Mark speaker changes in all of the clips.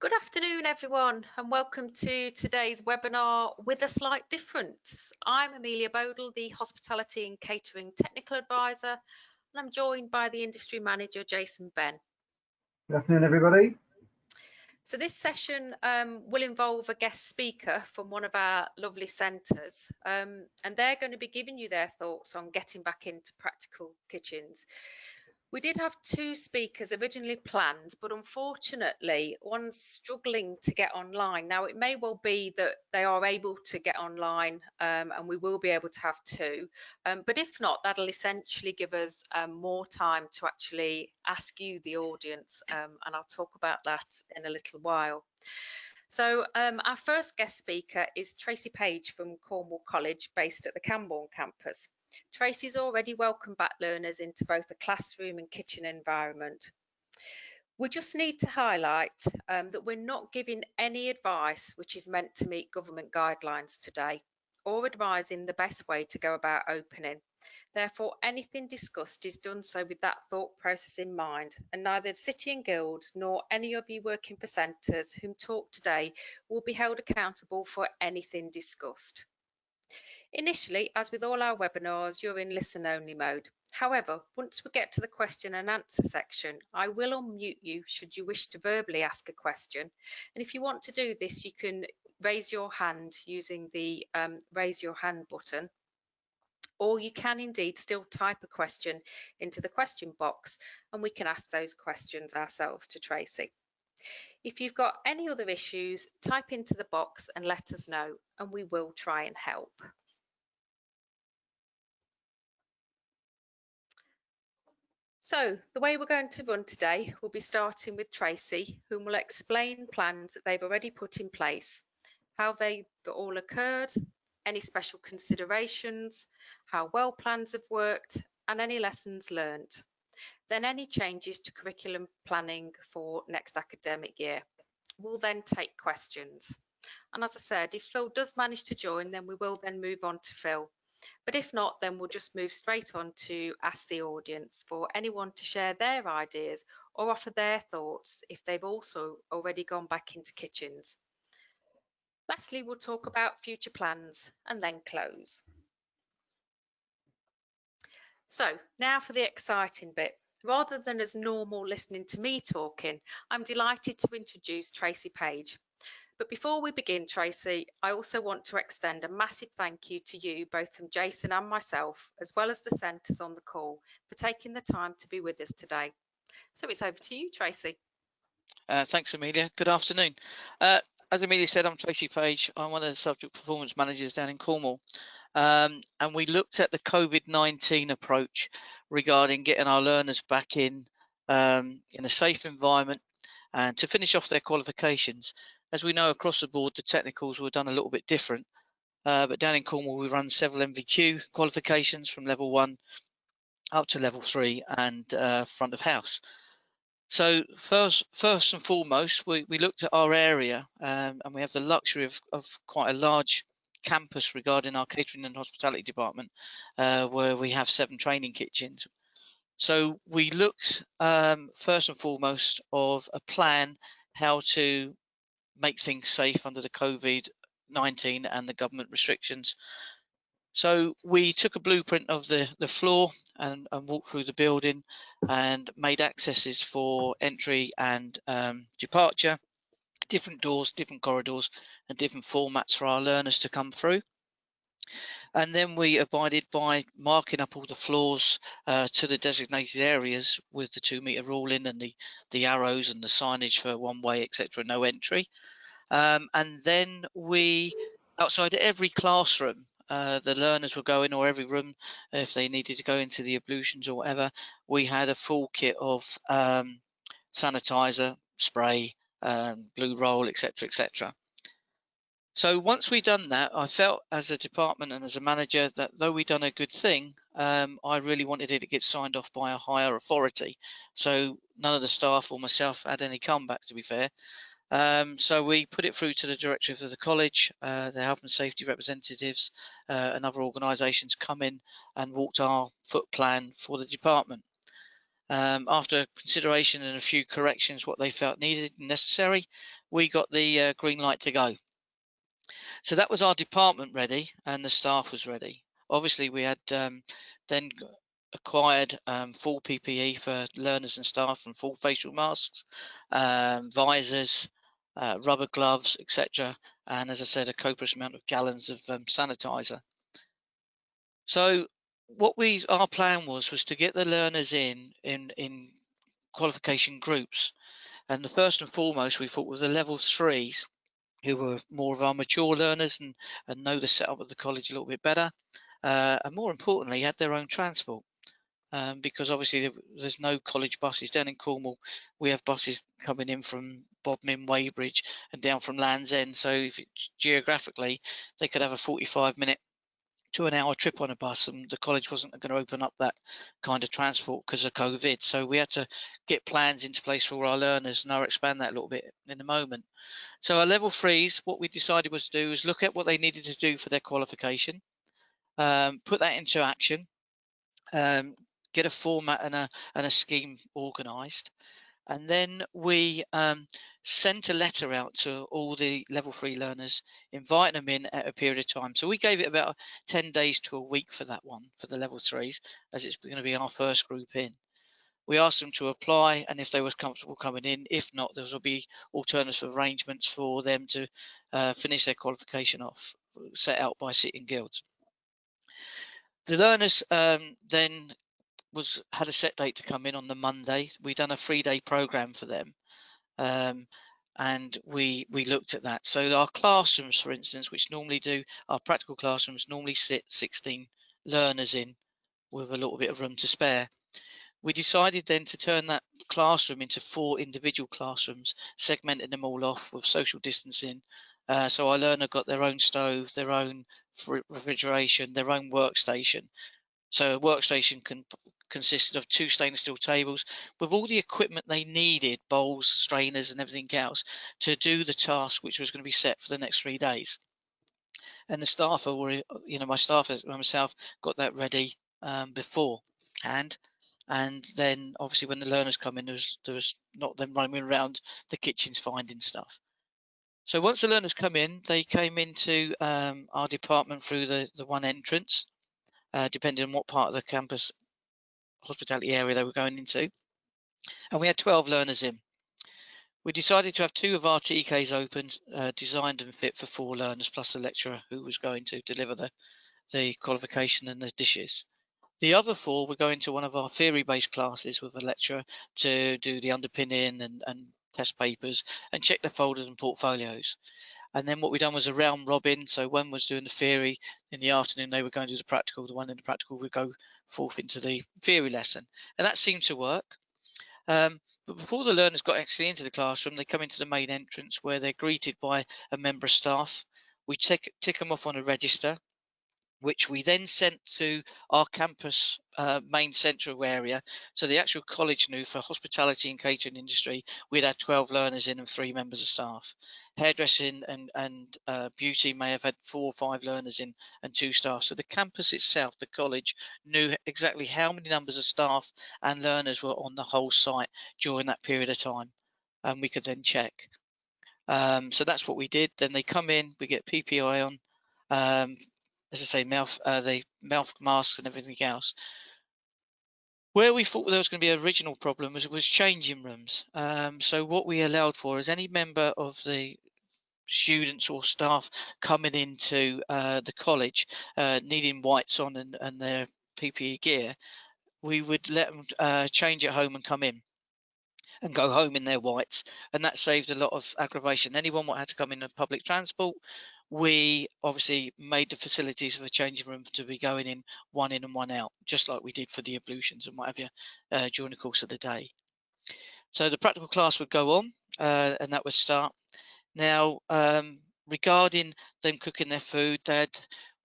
Speaker 1: Good afternoon, everyone, and welcome to today's webinar with a slight difference. I'm Amelia Bodle, the Hospitality and Catering Technical Advisor, and I'm joined by the Industry Manager, Jason Ben.
Speaker 2: Good afternoon, everybody.
Speaker 1: So this session will involve a guest speaker from one of our lovely centres, and they're going to be giving you their thoughts on getting back into practical kitchens. We did have two speakers originally planned, but unfortunately, one's struggling to get online. Now, it may well be that they are able to get online and we will be able to have two. But if not, that'll essentially give us more time to actually ask you, the audience, and I'll talk about that in a little while. So our first guest speaker is Tracy Paige from Cornwall College, based at the Camborne campus. Tracy's already welcomed back learners into both the classroom and kitchen environment. We just need to highlight that we're not giving any advice which is meant to meet government guidelines today, or advising the best way to go about opening. Therefore, anything discussed is done so with that thought process in mind, and neither the City and Guilds nor any of you working for centres whom talk today will be held accountable for anything discussed. Initially, as with all our webinars, you're in listen-only mode. However, once we get to the question and answer section, I will unmute you should you wish to verbally ask a question. And if you want to do this, you can raise your hand using the raise your hand button, or you can indeed still type a question into the question box and we can ask those questions ourselves to Tracy. If you've got any other issues, type into the box and let us know, and we will try and help. So the way we're going to run today, we'll be starting with Tracy, whom will explain plans that they've already put in place, how they all occurred, any special considerations, how well plans have worked, and any lessons learned. Then any changes to curriculum planning for next academic year. We'll then take questions. And as I said, if Phil does manage to join, then we will then move on to Phil. But if not, then we'll just move straight on to ask the audience for anyone to share their ideas or offer their thoughts if they've also already gone back into kitchens. Lastly, we'll talk about future plans and then close. So now for the exciting bit. Rather than as normal listening to me talking, I'm delighted to introduce Tracy Paige. But before we begin, Tracy, I also want to extend a massive thank you to you, both from Jason and myself, as well as the centres on the call, for taking the time to be with us today. So it's over to you, Tracy.
Speaker 3: Thanks, Amelia. Good afternoon. As Amelia said, I'm Tracy Paige. I'm one of the subject performance managers down in Cornwall. And we looked at the COVID-19 approach regarding getting our learners back in a safe environment and to finish off their qualifications. As we know, across the board, the technicals were done a little bit different. But down in Cornwall, we run several MVQ qualifications from level 1 up to level 3 and front of house. So first and foremost, we looked at our area and we have the luxury of quite a large campus regarding our catering and hospitality department, where we have 7 training kitchens. So we looked first and foremost of a plan how to make things safe under the COVID-19 and the government restrictions. So we took a blueprint of the floor and walked through the building and made accesses for entry and departure, different doors, different corridors, and different formats for our learners to come through. And then we abided by marking up all the floors to the designated areas with the 2-meter ruling and the arrows and the signage for one way, etc., no entry. And then we, outside every classroom, the learners were going, or every room, if they needed to go into the ablutions or whatever, we had a full kit of sanitizer, spray, blue roll, etc., etc. So once we'd done that, I felt as a department and as a manager that though we'd done a good thing, I really wanted it to get signed off by a higher authority. So none of the staff or myself had any comebacks, to be fair. So we put it through to the director of the college, the health and safety representatives and other organisations come in and walked our foot plan for the department. After consideration and a few corrections, what they felt needed and necessary, we got the green light to go. So that was our department ready and the staff was ready. Obviously, we had then acquired full PPE for learners and staff, and full facial masks, visors, rubber gloves, etc. And as I said, a copious amount of gallons of sanitizer. So what our plan was to get the learners in qualification groups, and the first and foremost we thought was the level 3s, who were more of our mature learners and know the setup of the college a little bit better, and more importantly had their own transport, because obviously there's no college buses down in Cornwall. We have buses coming in from Bodmin, Weybridge and down from Land's End, so if geographically they could have a 45-minute to an hour trip on a bus, and the college wasn't going to open up that kind of transport because of COVID. So we had to get plans into place for our learners, and I'll expand that a little bit in a moment. So our level 3s, what we decided was to do is look at what they needed to do for their qualification, put that into action, get a format and a scheme organised, and then we sent a letter out to all the level 3 learners, inviting them in at a period of time. So we gave it about 10 days to a week for that one, for the level 3s, as it's going to be our first group in. We asked them to apply, and if they were comfortable coming in. If not, there will be alternative arrangements for them to finish their qualification off, set out by sitting guilds. The learners then had a set date to come in on the Monday. We'd done a 3-day program for them, and we looked at that. So our classrooms, for instance, which normally do our practical classrooms, normally sit 16 learners in with a little bit of room to spare. We decided then to turn that classroom into 4 individual classrooms, segmenting them all off with social distancing. So our learner got their own stove, their own refrigeration, their own workstation. So a workstation consisted of 2 stainless steel tables with all the equipment they needed, bowls, strainers and everything else, to do the task which was going to be set for the next 3 days. And the staff were, my staff and myself got that ready beforehand. And then obviously when the learners come in, there was not them roaming around the kitchens finding stuff. So once the learners come in, they came into our department through the one entrance, depending on what part of the campus hospitality area they were going into. And we had 12 learners in. We decided to have 2 of our TKs open, designed and fit for 4 learners, plus the lecturer who was going to deliver the qualification and the dishes. The other 4 were going to one of our theory-based classes with a lecturer to do the underpinning and test papers and check their folders and portfolios. And then what we done was a round robin. So one was doing the theory in the afternoon, they were going to do the practical. The one in the practical would go forth into the theory lesson. And that seemed to work. But before the learners got actually into the classroom, they come into the main entrance where they're greeted by a member of staff. We tick them off on a register, which we then sent to our campus main central area. So the actual college knew for hospitality and catering industry, we'd had 12 learners in and 3 members of staff. Hairdressing and beauty may have had 4 or 5 learners in and 2 staff. So the campus itself, the college, knew exactly how many numbers of staff and learners were on the whole site during that period of time. And we could then check. So that's what we did. Then they come in, we get PPI on. As I say, the mouth masks and everything else. Where we thought there was going to be an original problem was changing rooms. So what we allowed for is any member of the students or staff coming into the college needing whites on and their PPE gear, we would let them change at home and come in and go home in their whites, and that saved a lot of aggravation. Anyone that had to come in public transport, we obviously made the facilities for the changing room to be going in and one out, just like we did for the ablutions and what have you during the course of the day. So the practical class would go on, and that would start. Now, regarding them cooking their food,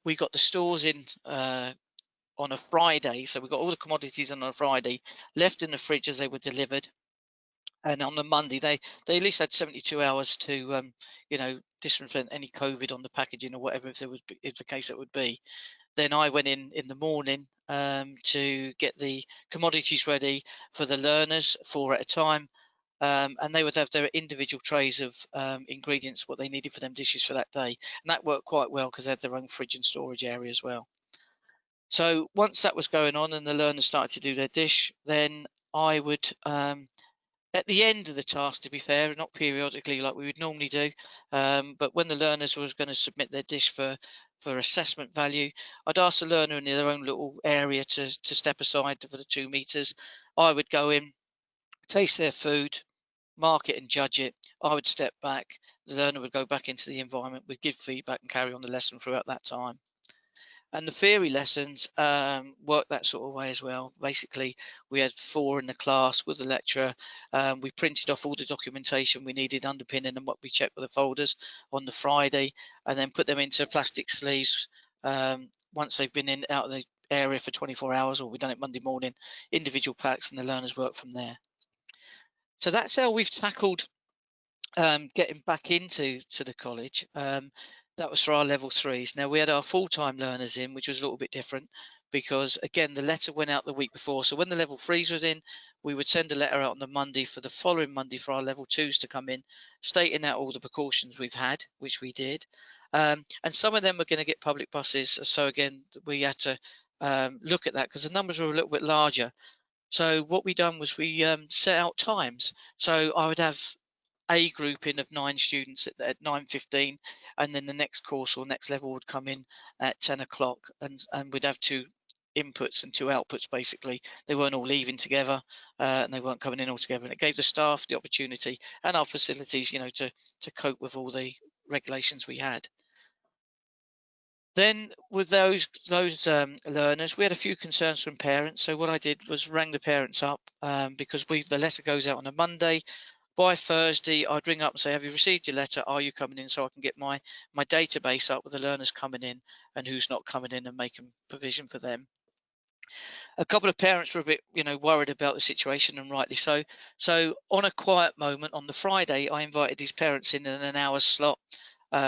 Speaker 3: we got the stores in on a Friday, so we got all the commodities on a Friday, left in the fridge as they were delivered. And on the Monday, they at least had 72 hours to, disinfect any COVID on the packaging or whatever, if the case that would be. Then I went in the morning to get the commodities ready for the learners, 4 at a time. And they would have their individual trays of ingredients, what they needed for them dishes for that day. And that worked quite well because they had their own fridge and storage area as well. So once that was going on and the learners started to do their dish, then I would, at the end of the task, to be fair, not periodically like we would normally do, but when the learners was going to submit their dish for assessment value, I'd ask the learner in their own little area to step aside for the 2 meters. I would go in, taste their food, mark it and judge it. I would step back. The learner would go back into the environment, would give feedback and carry on the lesson throughout that time. And the theory lessons worked that sort of way as well. Basically, we had 4 in the class with the lecturer. We printed off all the documentation we needed underpinning and what we checked with the folders on the Friday, and then put them into plastic sleeves once they've been out of the area for 24 hours, or we've done it Monday morning, individual packs, and the learners work from there. So that's how we've tackled getting back into the college. That was for our level 3s. Now we had our full-time learners in, which was a little bit different because again the letter went out the week before. So when the level 3s were in, we would send a letter out on the Monday for the following Monday for our level 2s to come in, stating out all the precautions we've had, which we did. And some of them were going to get public buses. So again, we had to look at that because the numbers were a little bit larger. So what we done was we set out times. So I would have a grouping of 9 students at 9:15, and then the next course or next level would come in at 10 o'clock, and we'd have 2 inputs and 2 outputs. Basically, they weren't all leaving together, and they weren't coming in all together, and it gave the staff the opportunity and our facilities, to cope with all the regulations we had. Then with those learners, we had a few concerns from parents. So what I did was rang the parents up because the letter goes out on a Monday. By Thursday, I'd ring up and say, have you received your letter? Are you coming in? So I can get my database up with the learners coming in and who's not coming in and making provision for them. A couple of parents were a bit, worried about the situation, and rightly so. So on a quiet moment on the Friday, I invited these parents in an hour's slot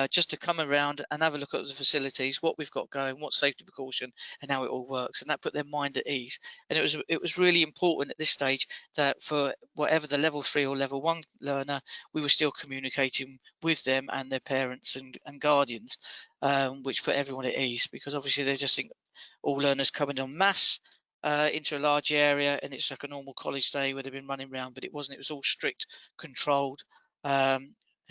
Speaker 3: just to come around and have a look at the facilities, what we've got going, what safety precaution, and how it all works. And that put their mind at ease. And it was really important at this stage that for whatever the level 3 or level 1 learner, we were still communicating with them and their parents and guardians, which put everyone at ease, because obviously they just think all learners coming en masse into a large area and it's like a normal college day where they've been running around, but it wasn't. It was all strict, controlled.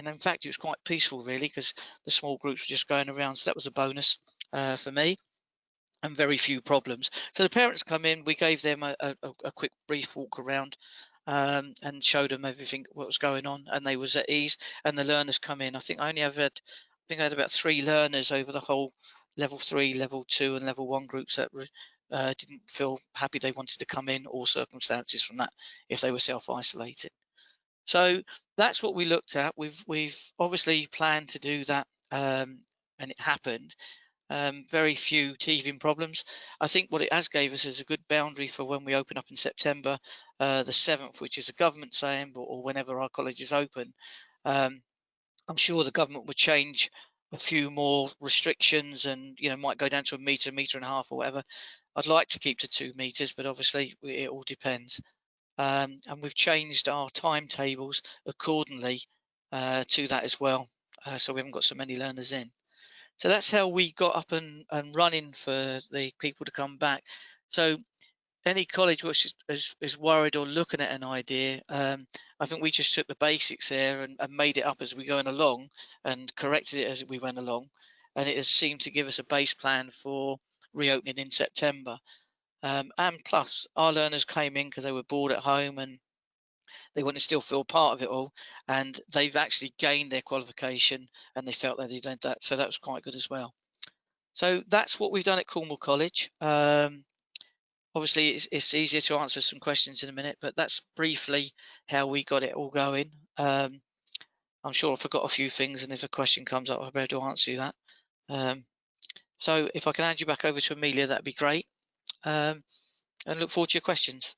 Speaker 3: And in fact, it was quite peaceful, really, because the small groups were just going around. So that was a bonus for me, and very few problems. So the parents come in, we gave them a quick, brief walk around and showed them everything, what was going on, and they was at ease. And the learners come in. I think I had about 3 learners over the whole level 3, level 2, and level 1 groups that didn't feel happy they wanted to come in, or circumstances from that if they were self-isolated. So that's what we looked at. We've obviously planned to do that, and it happened. Very few teething problems. I think what it has gave us is a good boundary for when we open up in September, the 7th, which is a government saying, or whenever our college is open. I'm sure the government would change a few more restrictions and might go down to a metre and a half or whatever. I'd like to keep to 2 meters, but obviously it all depends. And we've changed our timetables accordingly to that as well, so we haven't got so many learners in. So that's how we got up and running for the people to come back. So any college which is worried or looking at an idea, I think we just took the basics there and made it up as we going along and corrected it as we went along, and it has seemed to give us a base plan for reopening in September. And plus, our learners came in because they were bored at home and they want to still feel part of it all, and they've actually gained their qualification and they felt that they did that, so that was quite good as well. So that's what we've done at Cornwall College. Obviously it's easier to answer some questions in a minute, but that's briefly how we got it all going. I'm sure I forgot a few things, and if a question comes up I'll be able to answer you that. So if I can hand you back over to Amelia, that'd be great, and look forward to your questions.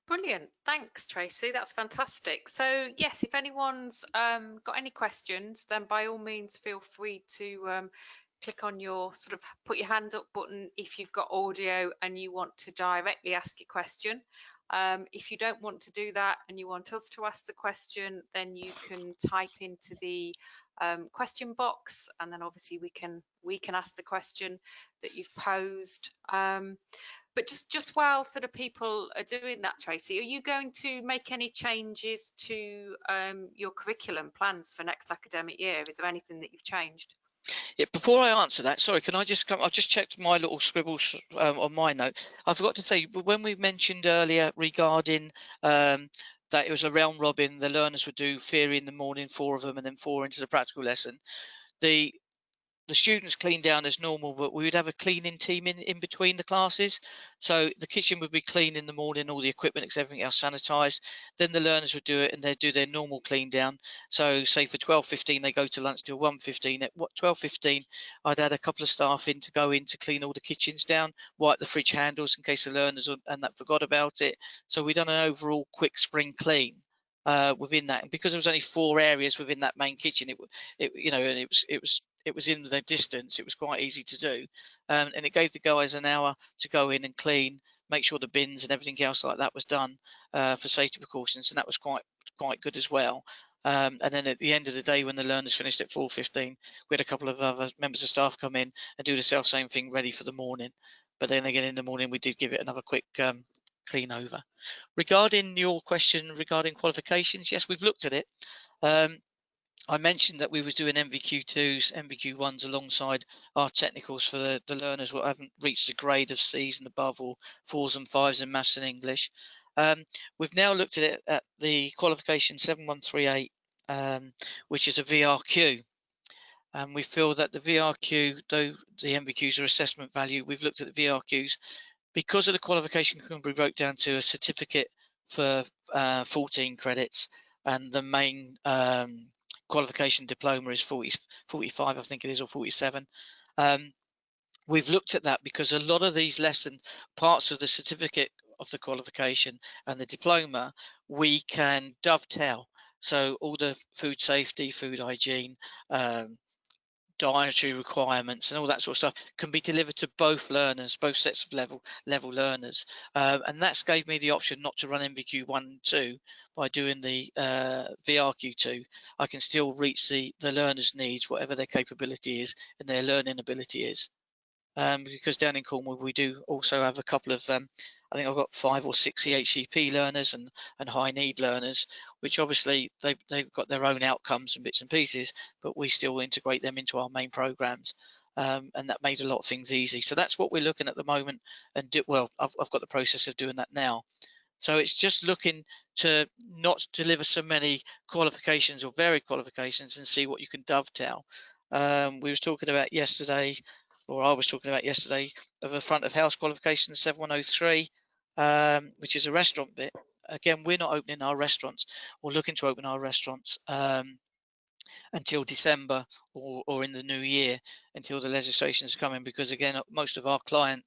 Speaker 1: Brilliant. Thanks, Tracy. That's fantastic. So yes, if anyone's got any questions, then by all means feel free to click on your sort of put your hand up button if you've got audio and you want to directly ask your question. If you don't want to do that and you want us to ask the question, then you can type into the question box, and then obviously we can ask the question that you've posed. But just while sort of people are doing that, Tracy, are you going to make any changes to your curriculum plans for next academic year? Is there anything that you've changed?
Speaker 3: Yeah, before I answer that, sorry, can I just come? I've just checked my little scribbles on my note. I forgot to say, when we mentioned earlier regarding that it was a round robin, the learners would do theory in the morning, 4 of them, and then 4 into the practical lesson. The students clean down as normal, but we would have a cleaning team in between the classes. So the kitchen would be clean in the morning, all the equipment, everything else sanitized. Then the learners would do it and they'd do their normal clean down. So say for 12:15, they go to lunch till 1:15. At 12:15, I'd add a couple of staff in to go in to clean all the kitchens down, wipe the fridge handles in case the learners and that forgot about it. So we'd done an overall quick spring clean. Within that, and because there was only 4 areas within that main kitchen, and it was in the distance, it was quite easy to do, and it gave the guys an hour to go in and clean, make sure the bins and everything else like that was done for safety precautions, and that was quite good as well. And then at the end of the day, when the learners finished at 4:15, we had a couple of other members of staff come in and do the same thing, ready for the morning. But then again, in the morning, we did give it another quick clean over. Regarding your question regarding qualifications, yes, we've looked at it. I mentioned that we was doing MVQ2s, MVQ1s alongside our technicals for the learners who haven't reached the grade of C's and above, or 4s and 5s in maths and English. We've now looked at it at the qualification 7138, which is a VRQ. And we feel that the VRQ, though the MVQs are assessment value, we've looked at the VRQs because of the qualification can be broke down to a certificate for 14 credits, and the main qualification diploma is 45, I think it is, or 47. We've looked at that because a lot of these lessons, parts of the certificate of the qualification and the diploma, we can dovetail. So all the food safety, food hygiene, dietary requirements and all that sort of stuff can be delivered to both learners, both sets of level learners, and that's gave me the option not to run MVQ 1 and 2 by doing the VRQ2. I can still reach the learners' needs, whatever their capability is and their learning ability is. Because down in Cornwall we do also have a couple of I think I've got 5 or 6 EHCP learners and high need learners, which obviously they've got their own outcomes and bits and pieces, but we still integrate them into our main programs, and that made a lot of things easy. So that's what we're looking at the moment, and I've got the process of doing that now. So it's just looking to not deliver so many qualifications or varied qualifications and see what you can dovetail. We was talking about yesterday, or I was talking about yesterday, of a front of house qualification 7103, which is a restaurant bit. Again, we're not opening our restaurants or looking to open our restaurants until December or in the new year, until the legislation is coming, because again, most of our client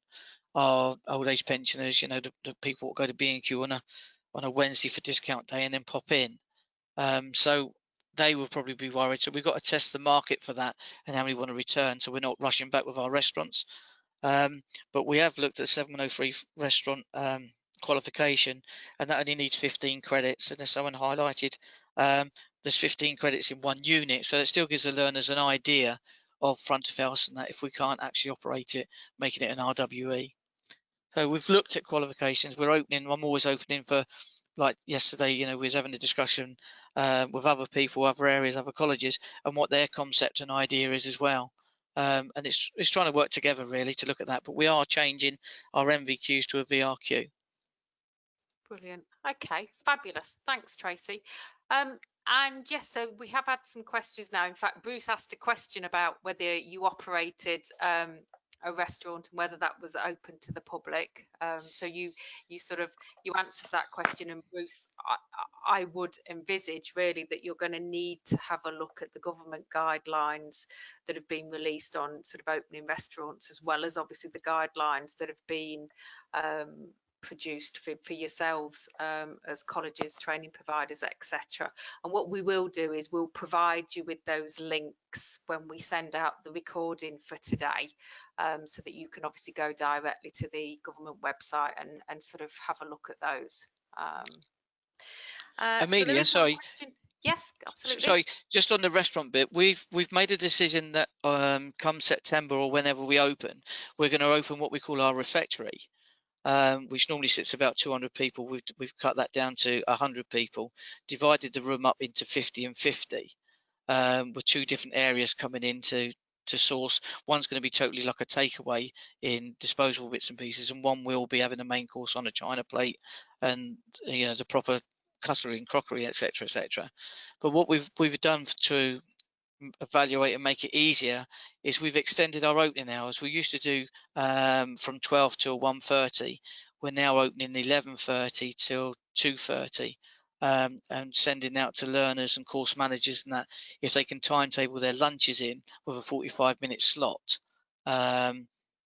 Speaker 3: are old age pensioners, the people that go to B&Q on a Wednesday for discount day and then pop in. So they will probably be worried. So we've got to test the market for that and how many want to return. So we're not rushing back with our restaurants. But we have looked at 703 restaurant qualification, and that only needs 15 credits. And as someone highlighted, there's 15 credits in one unit. So it still gives the learners an idea of front of house, and that if we can't actually operate it, making it an RWE. So we've looked at qualifications. I'm always opening for, like yesterday, we was having a discussion with other people, other areas, other colleges, and what their concept and idea is as well. And it's trying to work together really to look at that. But we are changing our MVQs to a VRQ.
Speaker 1: Brilliant. Okay, fabulous. Thanks, Tracy. And yes, so we have had some questions now. In fact, Bruce asked a question about whether you operated a restaurant and whether that was open to the public. So you answered that question, and Bruce, I would envisage really that you're going to need to have a look at the government guidelines that have been released on sort of opening restaurants, as well as obviously the guidelines that have been produced for yourselves as colleges, training providers, etc. And what we will do is we'll provide you with those links when we send out the recording for today, so that you can obviously go directly to the government website and sort of have a look at those. So there
Speaker 3: Amelia,
Speaker 1: is one
Speaker 3: sorry,
Speaker 1: question. Yes, absolutely.
Speaker 3: sorry, just on the restaurant bit, we've made a decision that come September or whenever we open, we're going to open what we call our refectory, which normally sits about 200 people. We've cut that down to 100 people, divided the room up into 50 and 50, with two different areas coming in to source. One's going to be totally like a takeaway in disposable bits and pieces, and one will be having a main course on a china plate and the proper cutlery and crockery, etc., etc. But what we've done to evaluate and make it easier is we've extended our opening hours. We used to do from 12 till 1:30. We're now opening 11:30 till 2:30, and sending out to learners and course managers and that if they can timetable their lunches in with a 45-minute slot.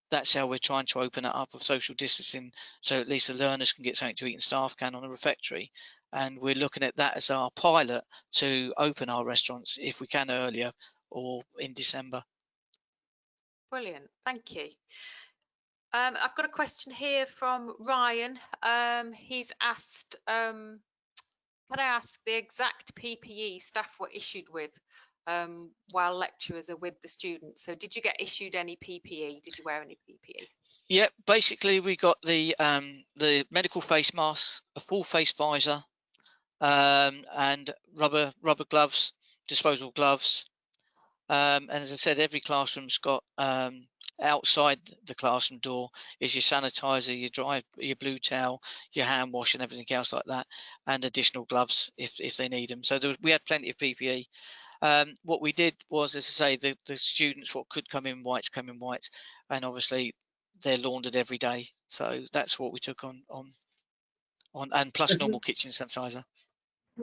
Speaker 3: That's how we're trying to open it up of social distancing, so at least the learners can get something to eat and staff can on a refectory. And we're looking at that as our pilot to open our restaurants if we can earlier or in December.
Speaker 1: Brilliant, thank you. I've got a question here from Ryan. He's asked, can I ask the exact PPE staff were issued with while lecturers are with the students? So did you get issued any PPE? Did you wear any PPE?
Speaker 3: Yeah, basically we got the medical face masks, a full face visor, and rubber gloves, disposable gloves. And as I said, every classroom's got outside the classroom door is your sanitizer, your blue towel, your hand wash, and everything else like that, and additional gloves if they need them. So we had plenty of PPE. What we did was, as I say, the students what could come in whites come in whites, and obviously they're laundered every day. So that's what we took on, and plus normal kitchen sanitizer.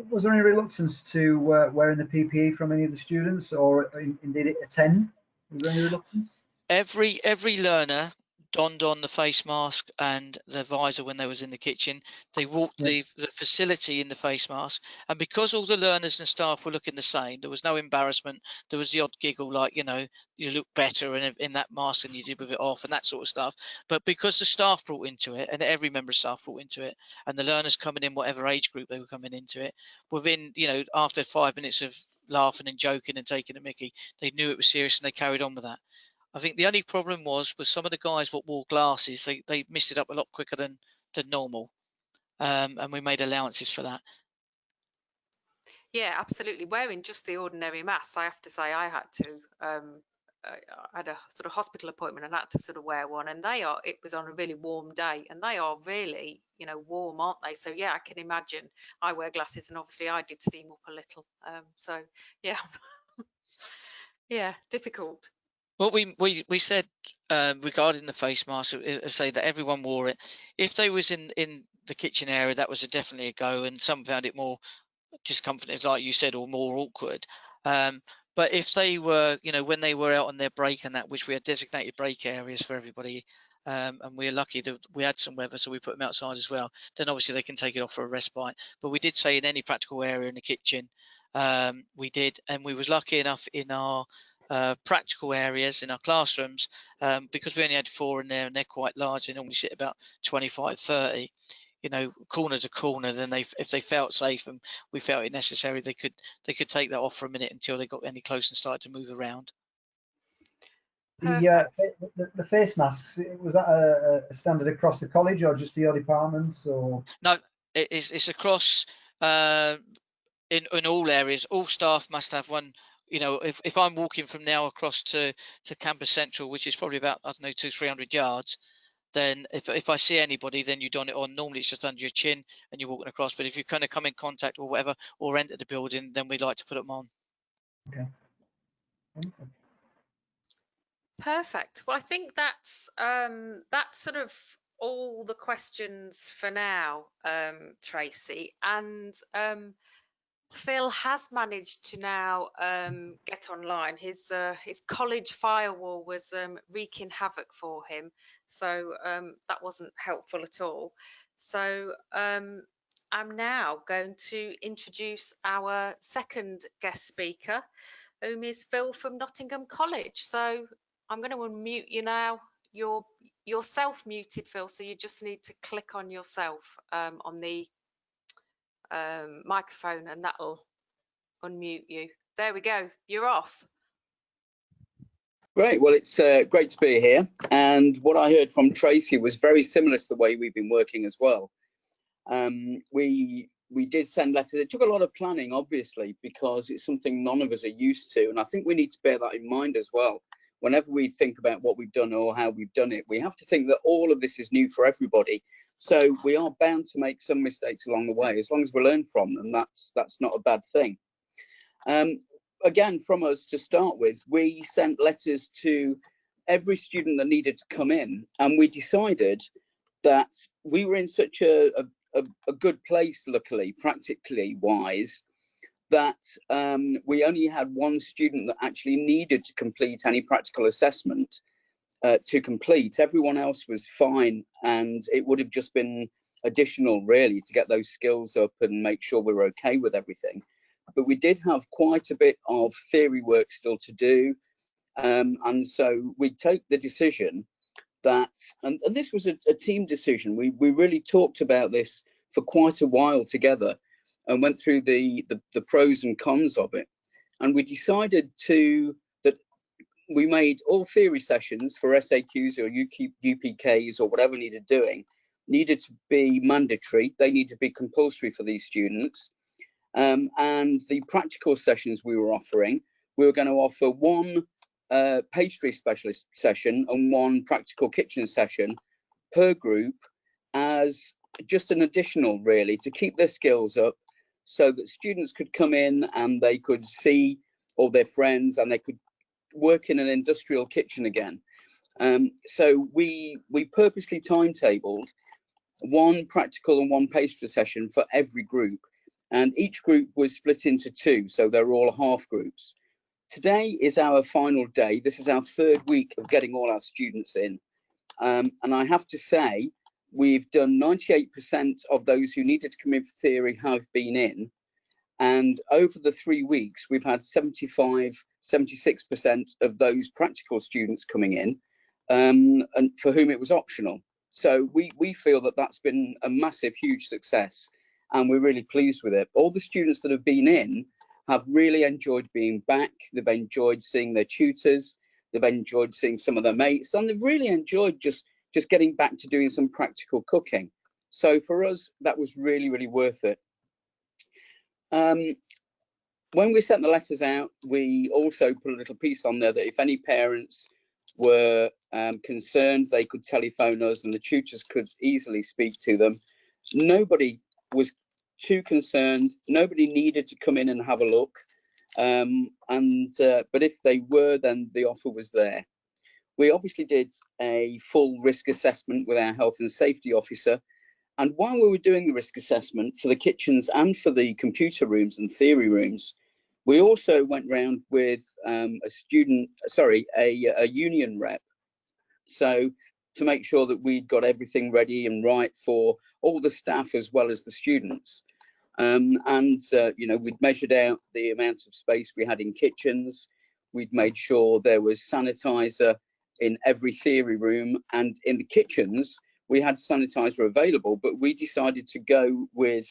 Speaker 2: Was there any reluctance to wearing the PPE from any of the students, or indeed attend? Was there any reluctance?
Speaker 3: Every learner donned on the face mask and the visor when they was in the kitchen. They walked the facility in the face mask, and because all the learners and staff were looking the same, there was no embarrassment. There was the odd giggle, like, you look better in that mask than you did with it off, and that sort of stuff. But because the staff brought into it, and every member of staff brought into it, and the learners coming in whatever age group they were coming into it, within after 5 minutes of laughing and joking and taking a mickey, they knew it was serious and they carried on with that. I think the only problem was with some of the guys that wore glasses, they missed it up a lot quicker than normal, and we made allowances for that.
Speaker 1: Yeah, absolutely. Wearing just the ordinary mask, I have to say I had to. I had a sort of hospital appointment and had to sort of wear one, and it was on a really warm day, and they are really, warm, aren't they? So yeah, I can imagine. I wear glasses, and obviously I did steam up a little. So yeah, yeah, difficult.
Speaker 3: What we said regarding the face mask, say that everyone wore it. If they was in the kitchen area, that was definitely a go, and some found it more discomfort, like you said, or more awkward. But if they were, when they were out on their break and that, which we had designated break areas for everybody, and we're lucky that we had some weather, so we put them outside as well, then obviously they can take it off for a respite. But we did say in any practical area in the kitchen, we did, and we was lucky enough in our practical areas in our classrooms, because we only had 4 in there and they're quite large, they normally sit about 25, 30, corner to corner. Then if they felt safe and we felt it necessary, they could take that off for a minute until they got any close and started to move around.
Speaker 2: The face masks, was that a standard across the college or just for your departments? Or
Speaker 3: no, it's across in all areas. All staff must have one. If I'm walking from now across to Campus Central, which is probably about 200-300 yards, then if I see anybody, then you don it on. Normally it's just under your chin and you're walking across, but if you kind of come in contact or whatever or enter the building, then we like to put them on.
Speaker 2: Okay.
Speaker 1: Perfect. Well, I think that's sort of all the questions for now, Tracy. And Phil has managed to now get online. His college firewall was wreaking havoc for him, so that wasn't helpful at all. So I'm now going to introduce our second guest speaker, whom is Phil from Nottingham College. So I'm going to unmute you now. You're self-muted, Phil, so you just need to click on yourself on the microphone, and that'll unmute you. There we go. You're off.
Speaker 4: Great. Well, it's great to be here. And what I heard from Tracy was very similar to the way we've been working as well. We did send letters. It took a lot of planning, obviously, because it's something none of us are used to. And I think we need to bear that in mind as well. Whenever we think about what we've done or how we've done it, we have to think that all of this is new for everybody. So we are bound to make some mistakes along the way. As long as we learn from them, that's not a bad thing. Again, from us to start with, we sent letters to every student that needed to come in, and we decided that we were in such a good place, luckily, practically wise, that we only had one student that actually needed to complete any practical assessment to complete. Everyone else was fine, and it would have just been additional, really, to get those skills up and make sure we were okay with everything. But we did have quite a bit of theory work still to do, and so we take the decision that, and this was a team decision. We really talked about this for quite a while together and went through the pros and cons of it, and we decided that we made all theory sessions for SAQs or UPKs or whatever needed doing needed to be mandatory. They need to be compulsory for these students. And the practical sessions we were offering, we were going to offer one pastry specialist session and one practical kitchen session per group as just an additional, really, to keep their skills up so that students could come in and they could see all their friends and they could work in an industrial kitchen again. So we purposely timetabled one practical and one pastry session for every group. And each group was split into two, so they're all half groups. Today is our final day. This is our third week of getting all our students in. And I have to say, we've done 98% of those who needed to come in for theory have been in. And over the 3 weeks, we've had 76% of those practical students coming in, and for whom it was optional. So we feel that that's been a massive, huge success. And we're really pleased with it. All the students that have been in have really enjoyed being back. They've enjoyed seeing their tutors. They've enjoyed seeing some of their mates, and they've really enjoyed just getting back to doing some practical cooking. So for us, that was really, really worth it. When we sent the letters out, we also put a little piece on there that if any parents were concerned, they could telephone us and the tutors could easily speak to them. Nobody was too concerned. Nobody needed to come in and have a look. But if they were, then the offer was there. We obviously did a full risk assessment with our health and safety officer. And while we were doing the risk assessment for the kitchens and for the computer rooms and theory rooms, we also went round with a union rep. So to make sure that we'd got everything ready and right for all the staff as well as the students. You know, we'd measured out the amount of space we had in kitchens. We'd made sure there was sanitizer in every theory room, and in the kitchens we had sanitizer available, but we decided to go with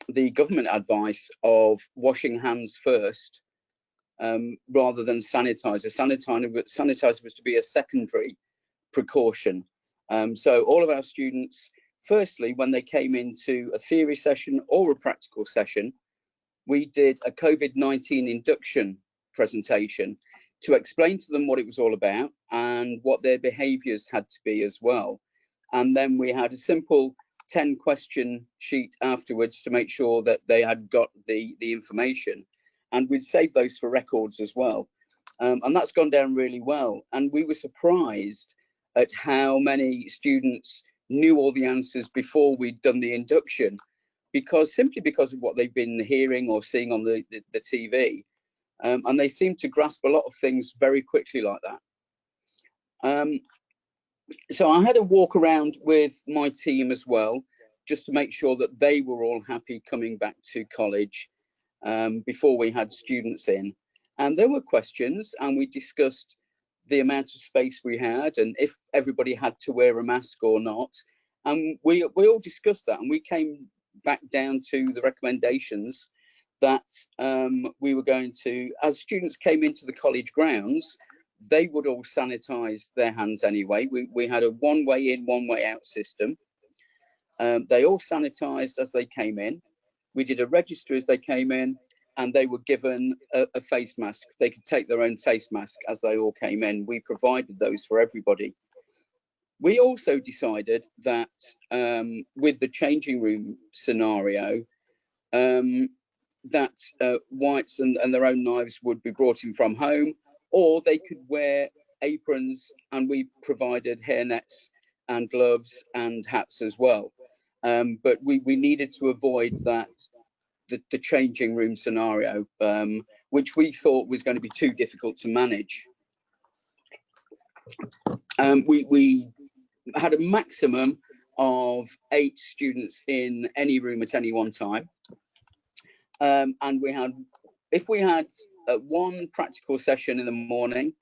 Speaker 4: the government advice of washing hands first rather than sanitizer. Sanitizer was to be a secondary precaution. So all of our students, firstly, when they came into a theory session or a practical session, we did a COVID-19 induction presentation to explain to them what it was all about and what their behaviours had to be as well. And then we had a simple 10-question sheet afterwards to make sure that they had got the information, and we'd save those for records as well. And that's gone down really well. And we were surprised at how many students knew all the answers before we'd done the induction. simply because of what they've been hearing or seeing on the TV. And they seem to grasp a lot of things very quickly like that. So I had a walk around with my team as well, just to make sure that they were all happy coming back to college before we had students in. And there were questions, and we discussed the amount of space we had and if everybody had to wear a mask or not. And we all discussed that, and we came back down to the recommendations that we were going to, as students came into the college grounds, they would all sanitize their hands anyway. We had a one way in, one way out system. They all sanitized as they came in. We did a register as they came in, and they were given a face mask. They could take their own face mask as they all came in. We provided those for everybody. We also decided that with the changing room scenario, that whites and their own knives would be brought in from home, or they could wear aprons, and we provided hairnets and gloves and hats as well. But we needed to avoid that, the changing room scenario, which we thought was going to be too difficult to manage. We had a maximum of 8 students in any room at any one time. And if we had one practical session in the morning,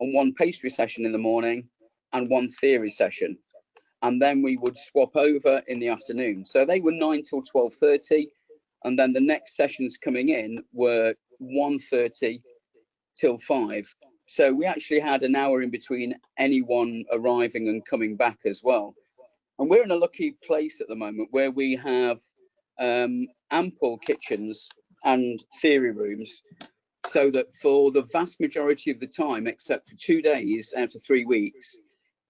Speaker 4: and one pastry session in the morning, and one theory session, and then we would swap over in the afternoon. So they were 9 till 12:30, and then the next sessions coming in were 1:30 till 5. So we actually had an hour in between anyone arriving and coming back as well. And we're in a lucky place at the moment where we have ample kitchens and theory rooms, so that for the vast majority of the time, except for 2 days out of 3 weeks,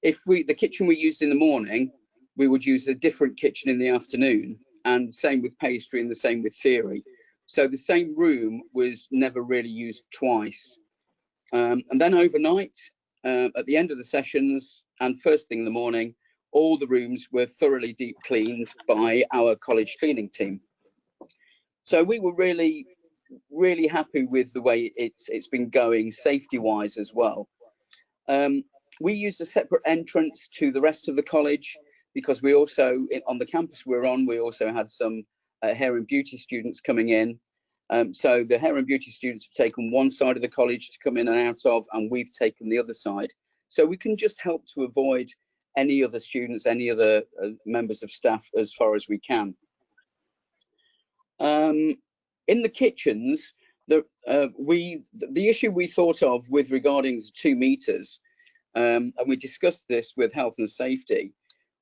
Speaker 4: if the kitchen we used in the morning, we would use a different kitchen in the afternoon, and same with pastry and the same with theory. So the same room was never really used twice. And then overnight, at the end of the sessions and first thing in the morning, all the rooms were thoroughly deep cleaned by our college cleaning team. So we were really happy with the way it's been going, safety wise as well. We used a separate entrance to the rest of the college, because we also, on the campus we're on, we also had some hair and beauty students coming in. So the hair and beauty students have taken one side of the college to come in and out of, and we've taken the other side. So we can just help to avoid any other students, any other members of staff as far as we can. In the kitchens, the issue we thought of with regarding 2 meters, and we discussed this with health and safety,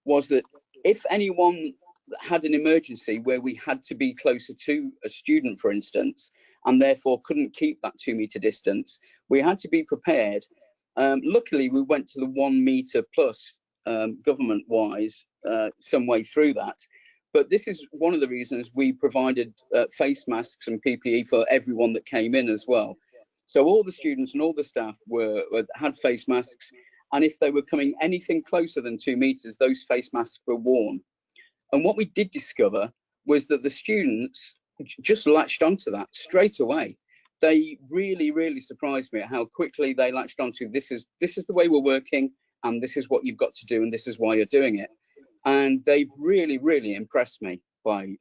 Speaker 4: was that if anyone had an emergency where we had to be closer to a student, for instance, and therefore couldn't keep that 2 meter distance, we had to be prepared. Luckily, we went to the 1 meter plus government wise some way through that. But this is one of the reasons we provided face masks and PPE for everyone that came in as well. So all the students and all the staff had face masks, and if they were coming anything closer than 2 meters, those face masks were worn. And what we did discover was that the students just latched onto that straight away. They really surprised me at how quickly they latched onto this is the way we're working, and this is what you've got to do, and this is why you're doing it. And they've really impressed me by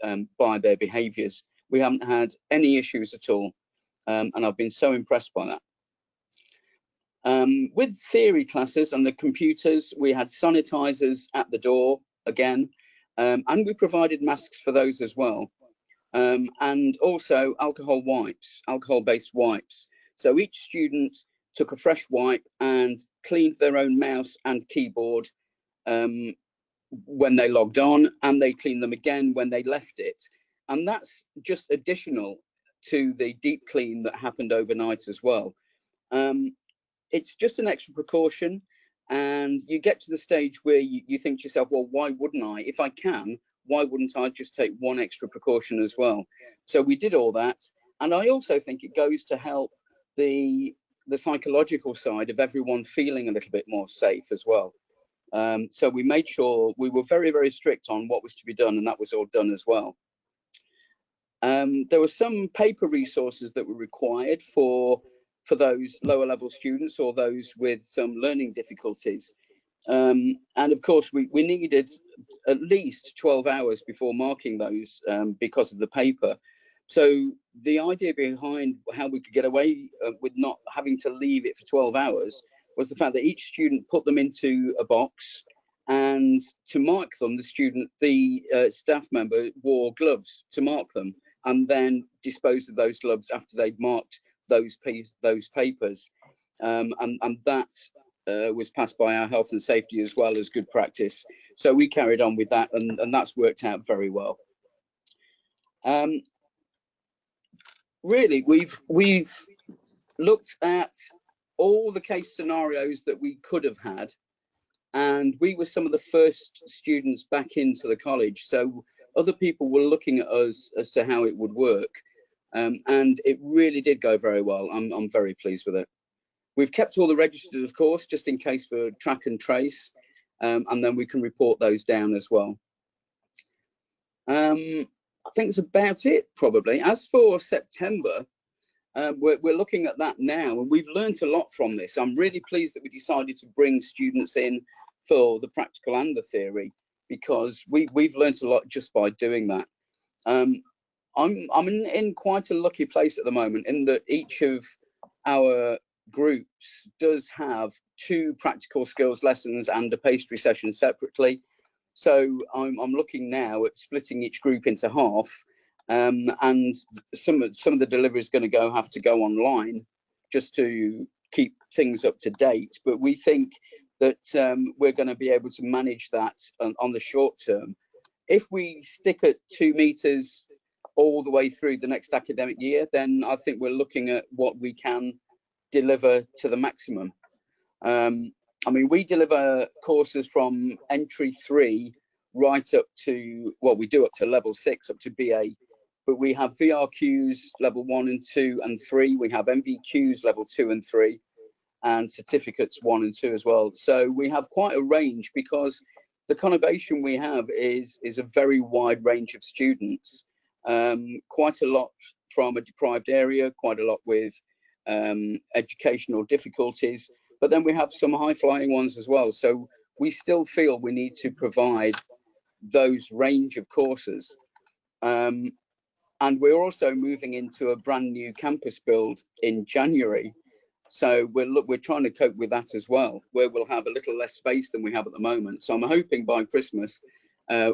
Speaker 4: their behaviours. We haven't had any issues at all, and I've been so impressed by that. With theory classes and the computers, we had sanitizers at the door again, and we provided masks for those as well, and also alcohol-based wipes. So each student took a fresh wipe and cleaned their own mouse and keyboard when they logged on, and they cleaned them again when they left it. And that's just additional to the deep clean that happened overnight as well. It's just an extra precaution, and you get to the stage where you think to yourself, well, why wouldn't I? If I can, why wouldn't I just take one extra precaution as well? So we did all that, and I also think it goes to help the psychological side of everyone feeling a little bit more safe as well. So we made sure we were very strict on what was to be done, and that was all done as well. There were some paper resources that were required for those lower level students or those with some learning difficulties. And of course, we needed at least 12 hours before marking those because of the paper. So the idea behind how we could get away with not having to leave it for 12 hours was the fact that each student put them into a box, and to mark them, the staff member wore gloves to mark them, and then disposed of those gloves after they'd marked those papers. And that was passed by our health and safety as well as good practice. So we carried on with that, and that's worked out very well. Really, we've looked at all the case scenarios that we could have had, and we were some of the first students back into the college. So other people were looking at us as to how it would work, and it really did go very well. I'm very pleased with it. We've kept all the registered, of course, just in case for track and trace, and then we can report those down as well. I think that's about it, probably. As for September, we're looking at that now, and we've learned a lot from this. I'm really pleased that we decided to bring students in for the practical and the theory, because we've learned a lot just by doing that. I'm in quite a lucky place at the moment, in that each of our groups does have 2 practical skills lessons and a pastry session separately. So I'm looking now at splitting each group into half, and some of the delivery is going to have to go online just to keep things up to date. But we think that we're going to be able to manage that on the short term. If we stick at 2 meters all the way through the next academic year, then I think we're looking at what we can deliver to the maximum. I mean, we deliver courses from entry 3 right up to, well, we do up to level 6, up to BA, but we have VRQs level 1 and 2 and 3. We have MVQs level 2 and 3, and certificates 1 and 2 as well. So we have quite a range, because the conurbation we have is a very wide range of students, quite a lot from a deprived area, quite a lot with educational difficulties, but then we have some high-flying ones as well. So we still feel we need to provide those range of courses. And we're also moving into a brand new campus build in January. So we're trying to cope with that as well, where we'll have a little less space than we have at the moment. So I'm hoping by Christmas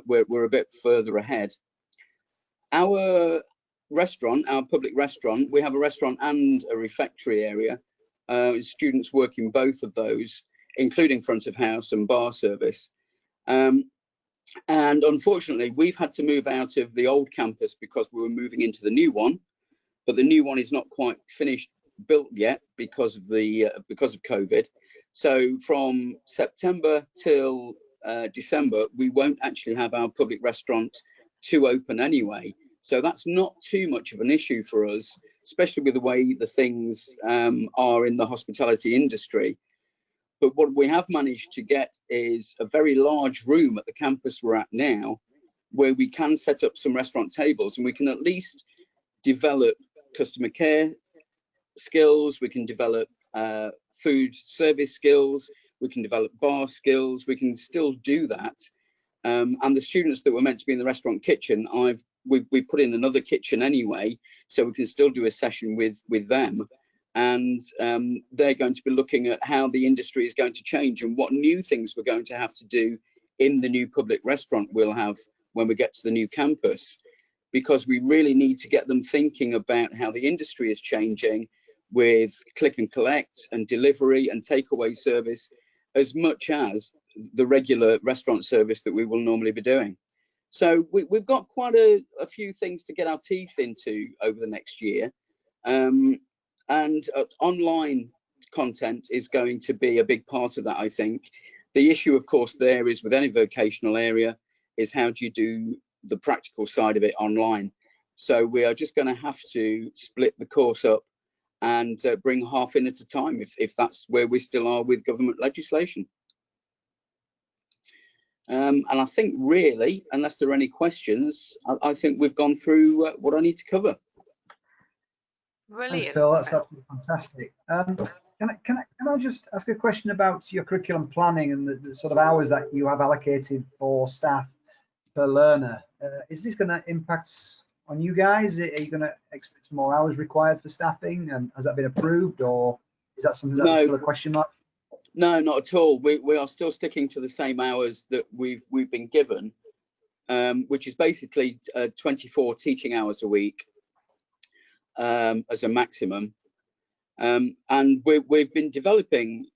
Speaker 4: we're a bit further ahead. Our restaurant, our public restaurant, we have a restaurant and a refectory area. Students work in both of those, including front of house and bar service. And unfortunately, we've had to move out of the old campus because we were moving into the new one, but the new one is not quite finished built yet because of COVID. So from September till December, we won't actually have our public restaurant to open anyway. So that's not too much of an issue for us, especially with the way the things are in the hospitality industry. But what we have managed to get is a very large room at the campus we're at now, where we can set up some restaurant tables, and we can at least develop customer care skills, we can develop food service skills, we can develop bar skills, we can still do that. And the students that were meant to be in the restaurant kitchen, we put in another kitchen anyway, so we can still do a session with them. And they're going to be looking at how the industry is going to change and what new things we're going to have to do in the new public restaurant we'll have when we get to the new campus, because we really need to get them thinking about how the industry is changing with click and collect and delivery and takeaway service, as much as the regular restaurant service that we will normally be doing. So we've got quite a few things to get our teeth into over the next year. And online content is going to be a big part of that, I think. The issue, of course, there is with any vocational area is how do you do the practical side of it online. So we are just going to have to split the course up and bring half in at a time if that's where we still are with government legislation. And I think really, unless there are any questions, I think we've gone through what I need to cover.
Speaker 1: Brilliant.
Speaker 2: Thanks, Phil. That's absolutely fantastic. Can I just ask a question about your curriculum planning and the sort of hours that you have allocated for staff per learner? Is this going to impact on you guys? Are you going to expect more hours required for staffing, and has that been approved, or is that something that's still a question mark?
Speaker 4: No, not at all. We are still sticking to the same hours that we've been given, which is basically 24 teaching hours a week as a maximum. And we've been developing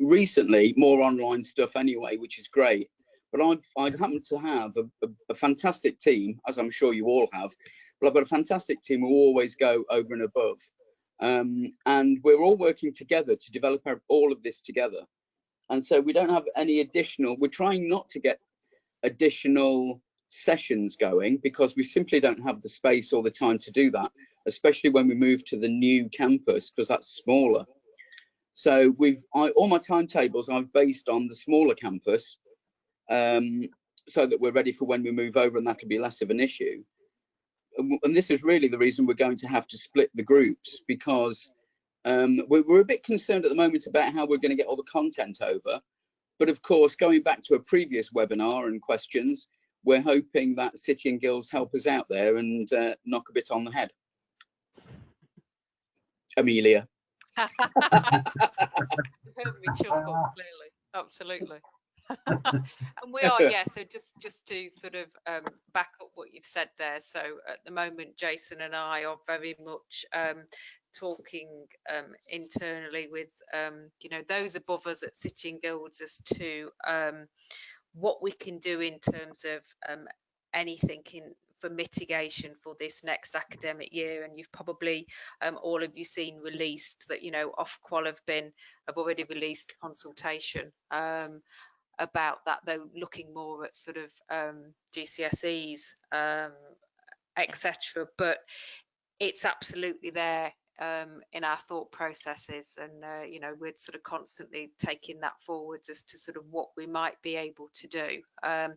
Speaker 4: recently more online stuff anyway, which is great. But I've happened to have a fantastic team, as I'm sure you all have. But I've got a fantastic team who always go over and above. And we're all working together to develop all of this together. And so we don't have any additional, we're trying not to get additional sessions going because we simply don't have the space or the time to do that, especially when we move to the new campus, because that's smaller. So all my timetables I've based on the smaller campus, so that we're ready for when we move over, and that'll be less of an issue. And this is really the reason we're going to have to split the groups, because we're a bit concerned at the moment about how we're going to get all the content over. But of course, going back to a previous webinar and questions, we're hoping that City and Guilds help us out there and knock a bit on the head. Amelia.
Speaker 1: You heard me chuckle, clearly. Absolutely. And we are, yeah, so just to sort of back up what you've said there. So at the moment, Jason and I are very much talking internally with you know, those above us at City and Guilds as to what we can do in terms of anything for mitigation for this next academic year. And you've probably all of you seen released that, you know, Ofqual have already released consultation about that, though looking more at sort of GCSEs, etc. But it's absolutely there in our thought processes, and you know, we're sort of constantly taking that forwards as to sort of what we might be able to do. And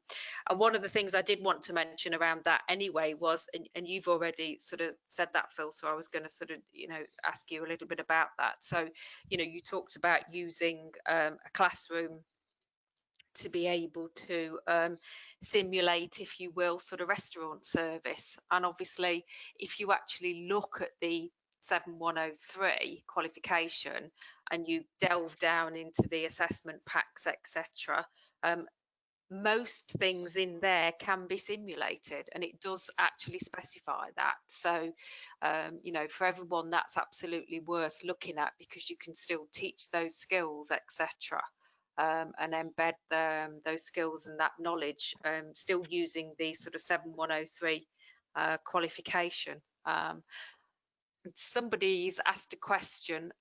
Speaker 1: one of the things I did want to mention around that anyway was, and you've already sort of said that, Phil, so I was going to sort of, you know, ask you a little bit about that. So, you know, you talked about using a classroom to be able to simulate, if you will, sort of restaurant service. And obviously, if you actually look at the 7103 qualification and you delve down into the assessment packs, etc., most things in there can be simulated, and it does actually specify that. So you know, for everyone, that's absolutely worth looking at, because you can still teach those skills, etc. And embed those skills and that knowledge, still using the sort of 7103 qualification. Somebody's asked a question,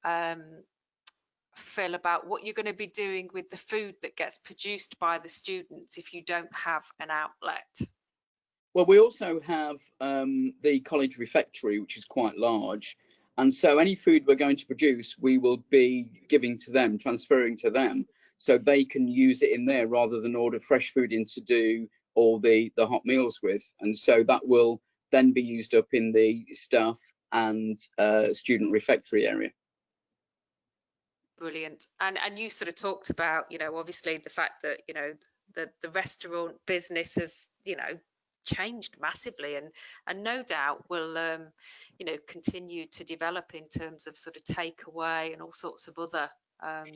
Speaker 1: Phil, about what you're going to be doing with the food that gets produced by the students if you don't have an outlet.
Speaker 4: Well, we also have the college refectory, which is quite large. And so any food we're going to produce, we will be giving to them, transferring to them, so they can use it in there rather than order fresh food in to do all the hot meals with. And so that will then be used up in the staff and student refectory area.
Speaker 1: Brilliant. And you sort of talked about, you know, obviously the fact that, you know, the restaurant business has, you know, changed massively, and no doubt will you know, continue to develop in terms of sort of takeaway and all sorts of other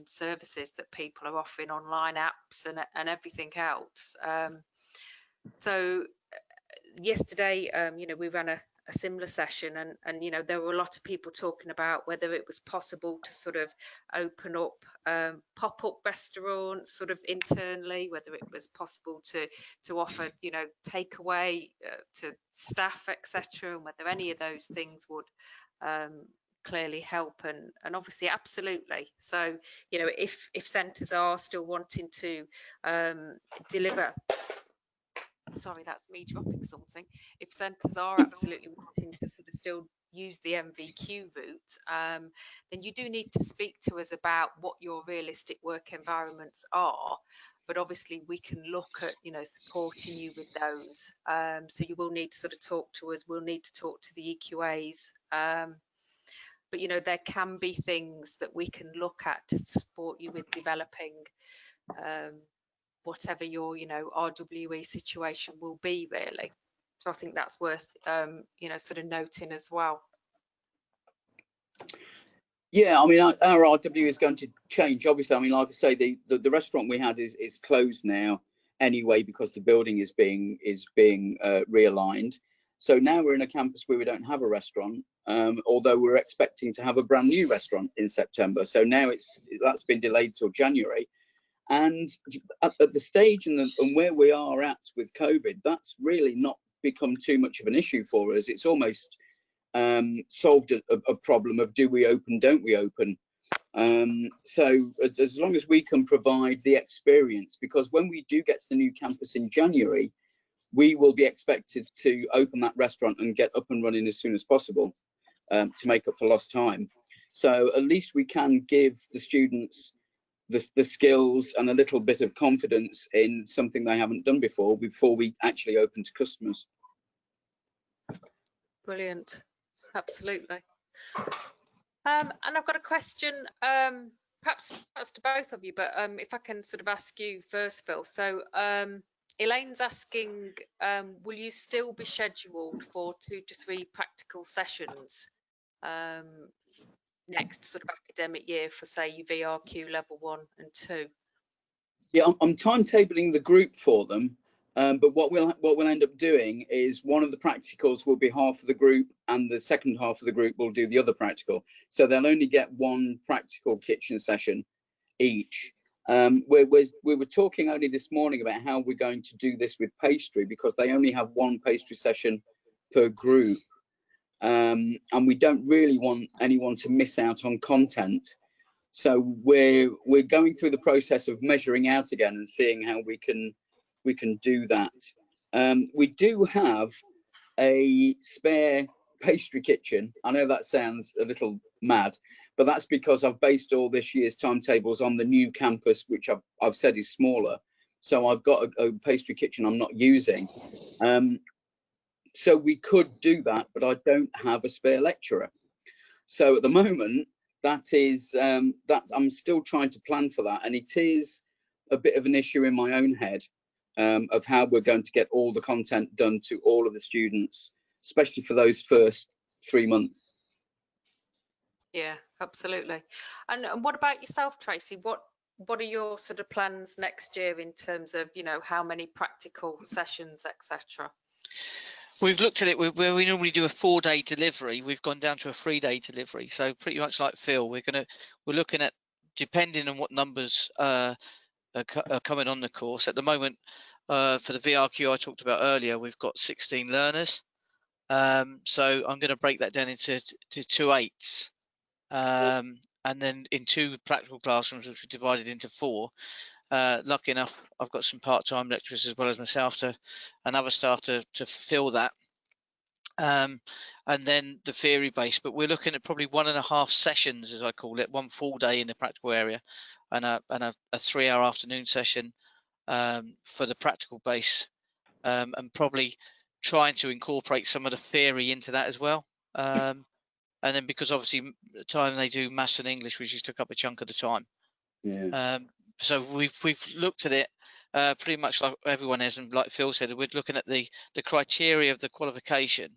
Speaker 1: services that people are offering, online apps and everything else. So yesterday, you know, we ran a similar session, and you know, there were a lot of people talking about whether it was possible to sort of open up pop-up restaurants sort of internally, whether it was possible to offer, you know, takeaway to staff, etc., and whether any of those things would clearly help. And obviously, absolutely. So, you know, if centres are still wanting to deliver, sorry, that's me dropping something. If centres are absolutely wanting to sort of still use the MVQ route, then you do need to speak to us about what your realistic work environments are, but obviously we can look at, you know, supporting you with those. So you will need to sort of talk to us. We'll need to talk to the EQAs. But, you know, there can be things that we can look at to support you with developing whatever your, you know, RWE situation will be, really. So I think that's worth, you know, sort of noting as well.
Speaker 4: Yeah, I mean, our RW is going to change. Obviously, I mean, like I say, the restaurant we had is closed now anyway because the building is being realigned. So now we're in a campus where we don't have a restaurant, although we're expecting to have a brand new restaurant in September. So now that's been delayed till January. And at the stage and where we are at with COVID, that's really not become too much of an issue for us. It's almost solved a problem of do we open, don't we open. So as long as we can provide the experience, because when we do get to the new campus in January, we will be expected to open that restaurant and get up and running as soon as possible to make up for lost time. So at least we can give the students the skills and a little bit of confidence in something they haven't done before we actually open to customers.
Speaker 1: Brilliant. Absolutely. And I've got a question, perhaps to both of you, but if I can sort of ask you first, Phil. So Elaine's asking, will you still be scheduled for 2 to 3 practical sessions next sort of academic year for, say, your VRQ level 1 and 2?
Speaker 4: Yeah, I'm timetabling the group for them, but what we'll end up doing is one of the practicals will be half of the group, and the second half of the group will do the other practical. So they'll only get 1 practical kitchen session each. We were talking only this morning about how we're going to do this with pastry, because they only have 1 pastry session per group, and we don't really want anyone to miss out on content. So we're going through the process of measuring out again and seeing how we can do that. We do have a spare pastry kitchen. I know that sounds a little mad, but that's because I've based all this year's timetables on the new campus, which I've said is smaller. So I've got a pastry kitchen I'm not using. So we could do that, but I don't have a spare lecturer. So at the moment, that is that I'm still trying to plan for that, and it is a bit of an issue in my own head of how we're going to get all the content done to all of the students, especially for those first 3 months.
Speaker 1: Yeah, absolutely. And what about yourself, Tracy? What are your sort of plans next year in terms of, you know, how many practical sessions, etc.?
Speaker 3: We've looked at it where we normally do a 4-day delivery. We've gone down to a 3-day delivery. So pretty much like Phil, we're looking at, depending on what numbers are coming on the course. At the moment, for the VRQ I talked about earlier, we've got 16 learners. So I'm going to break that down into 2 8s, and then in 2 practical classrooms, which are divided into 4. Lucky enough, I've got some part-time lecturers as well as myself and other staff to fill that. And then the theory base, but we're looking at probably 1.5 sessions, as I call it, 1 full day in the practical area, and a 3-hour afternoon session for the practical base, and probably trying to incorporate some of the theory into that as well. And then because obviously the time they do maths and English, which just took up a chunk of the time.
Speaker 4: Yeah.
Speaker 3: So we've looked at it pretty much like everyone has, and like Phil said, we're looking at the criteria of the qualification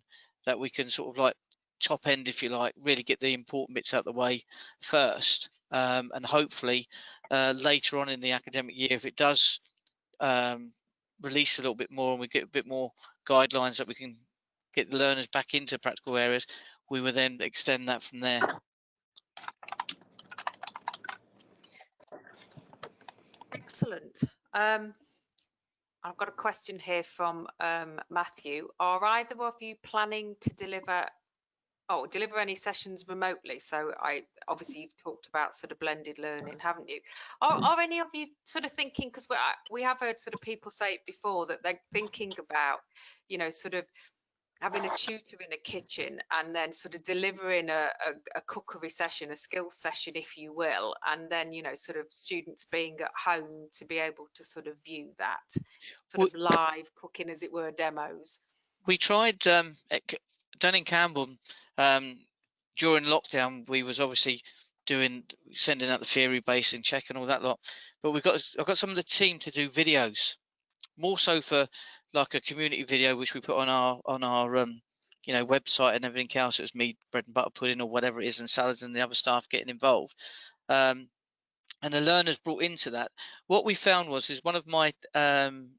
Speaker 3: that we can sort of like top end, if you like, really get the important bits out of the way first, and hopefully later on in the academic year, if it does release a little bit more and we get a bit more guidelines that we can get the learners back into practical areas, we will then extend that from there.
Speaker 1: Excellent. I've got a question here from Matthew. Are either of you planning to deliver any sessions remotely? So obviously you've talked about sort of blended learning, haven't you? Are any of you sort of thinking, because we have heard sort of people say it before, that they're thinking about, you know, sort of having a tutor in a kitchen and then sort of delivering a cookery session, a skills session, if you will, and then, you know, sort of students being at home to be able to sort of view that sort of live cooking, as it were, demos.
Speaker 3: We tried down in Campbell during lockdown. We was obviously sending out the theory base and checking all that lot, but I've got some of the team to do videos, more so for like a community video which we put on our you know, website and everything else. It was me, bread and butter pudding or whatever it is, and salads, and the other staff getting involved. And the learners brought into that. What we found was one of my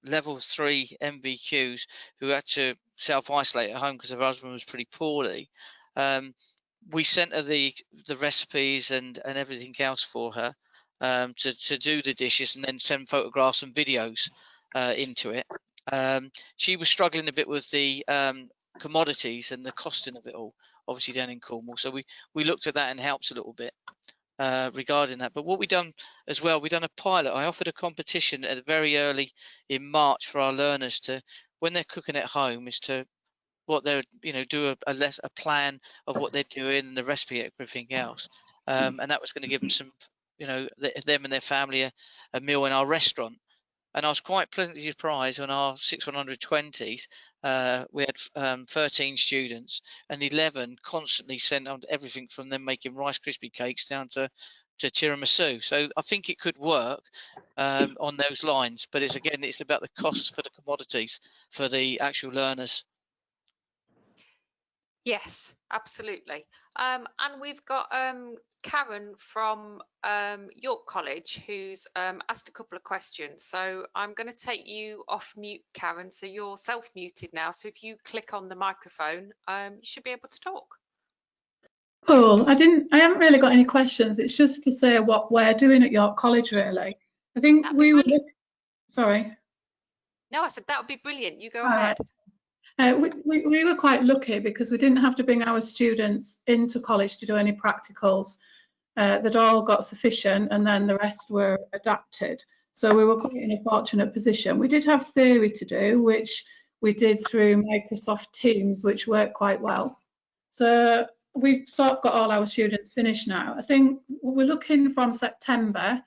Speaker 3: level 3 MVQs who had to self-isolate at home because her husband was pretty poorly. We sent her the recipes and everything else for her to do the dishes, and then send photographs and videos into it. She was struggling a bit with the commodities and the costing of it all, obviously down in Cornwall. So we looked at that and helped a little bit regarding that. But what we done as well, we done a pilot. I offered a competition at very early in March for our learners to, when they're cooking at home, is to what they're, you know, do a plan of what they're doing and the recipe and everything else. And that was going to give them some, you know, them and their family a meal in our restaurant. And I was quite pleasantly surprised on our 6120s. We had 13 students, and 11 constantly sent on everything from them making Rice Krispie cakes down to tiramisu. So I think it could work on those lines. But it's about the costs for the commodities for the actual learners.
Speaker 1: Yes, absolutely. And we've got Karen from York College who's asked a couple of questions. So I'm going to take you off mute, Karen. So you're self-muted now. So if you click on the microphone, you should be able to talk.
Speaker 5: Cool. I haven't really got any questions. It's just to say what we're doing at York College, really. I think we were, sorry.
Speaker 1: No, I said that would be brilliant. You go ahead.
Speaker 5: We were quite lucky because we didn't have to bring our students into college to do any practicals. They'd all got sufficient, and then the rest were adapted. So we were quite in a fortunate position. We did have theory to do, which we did through Microsoft Teams, which worked quite well. So we've sort of got all our students finished now. I think we're looking from September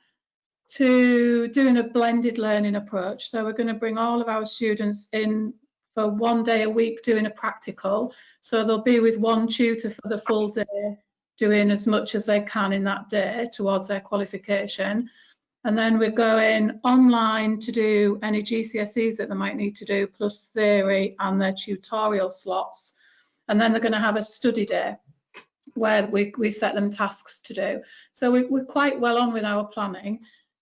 Speaker 5: to doing a blended learning approach. So we're going to bring all of our students in for 1 day a week doing a practical. So they'll be with one tutor for the full day, doing as much as they can in that day towards their qualification. And then we're going online to do any GCSEs that they might need to do, plus theory and their tutorial slots. And then they're going to have a study day where we set them tasks to do. So we're quite well on with our planning.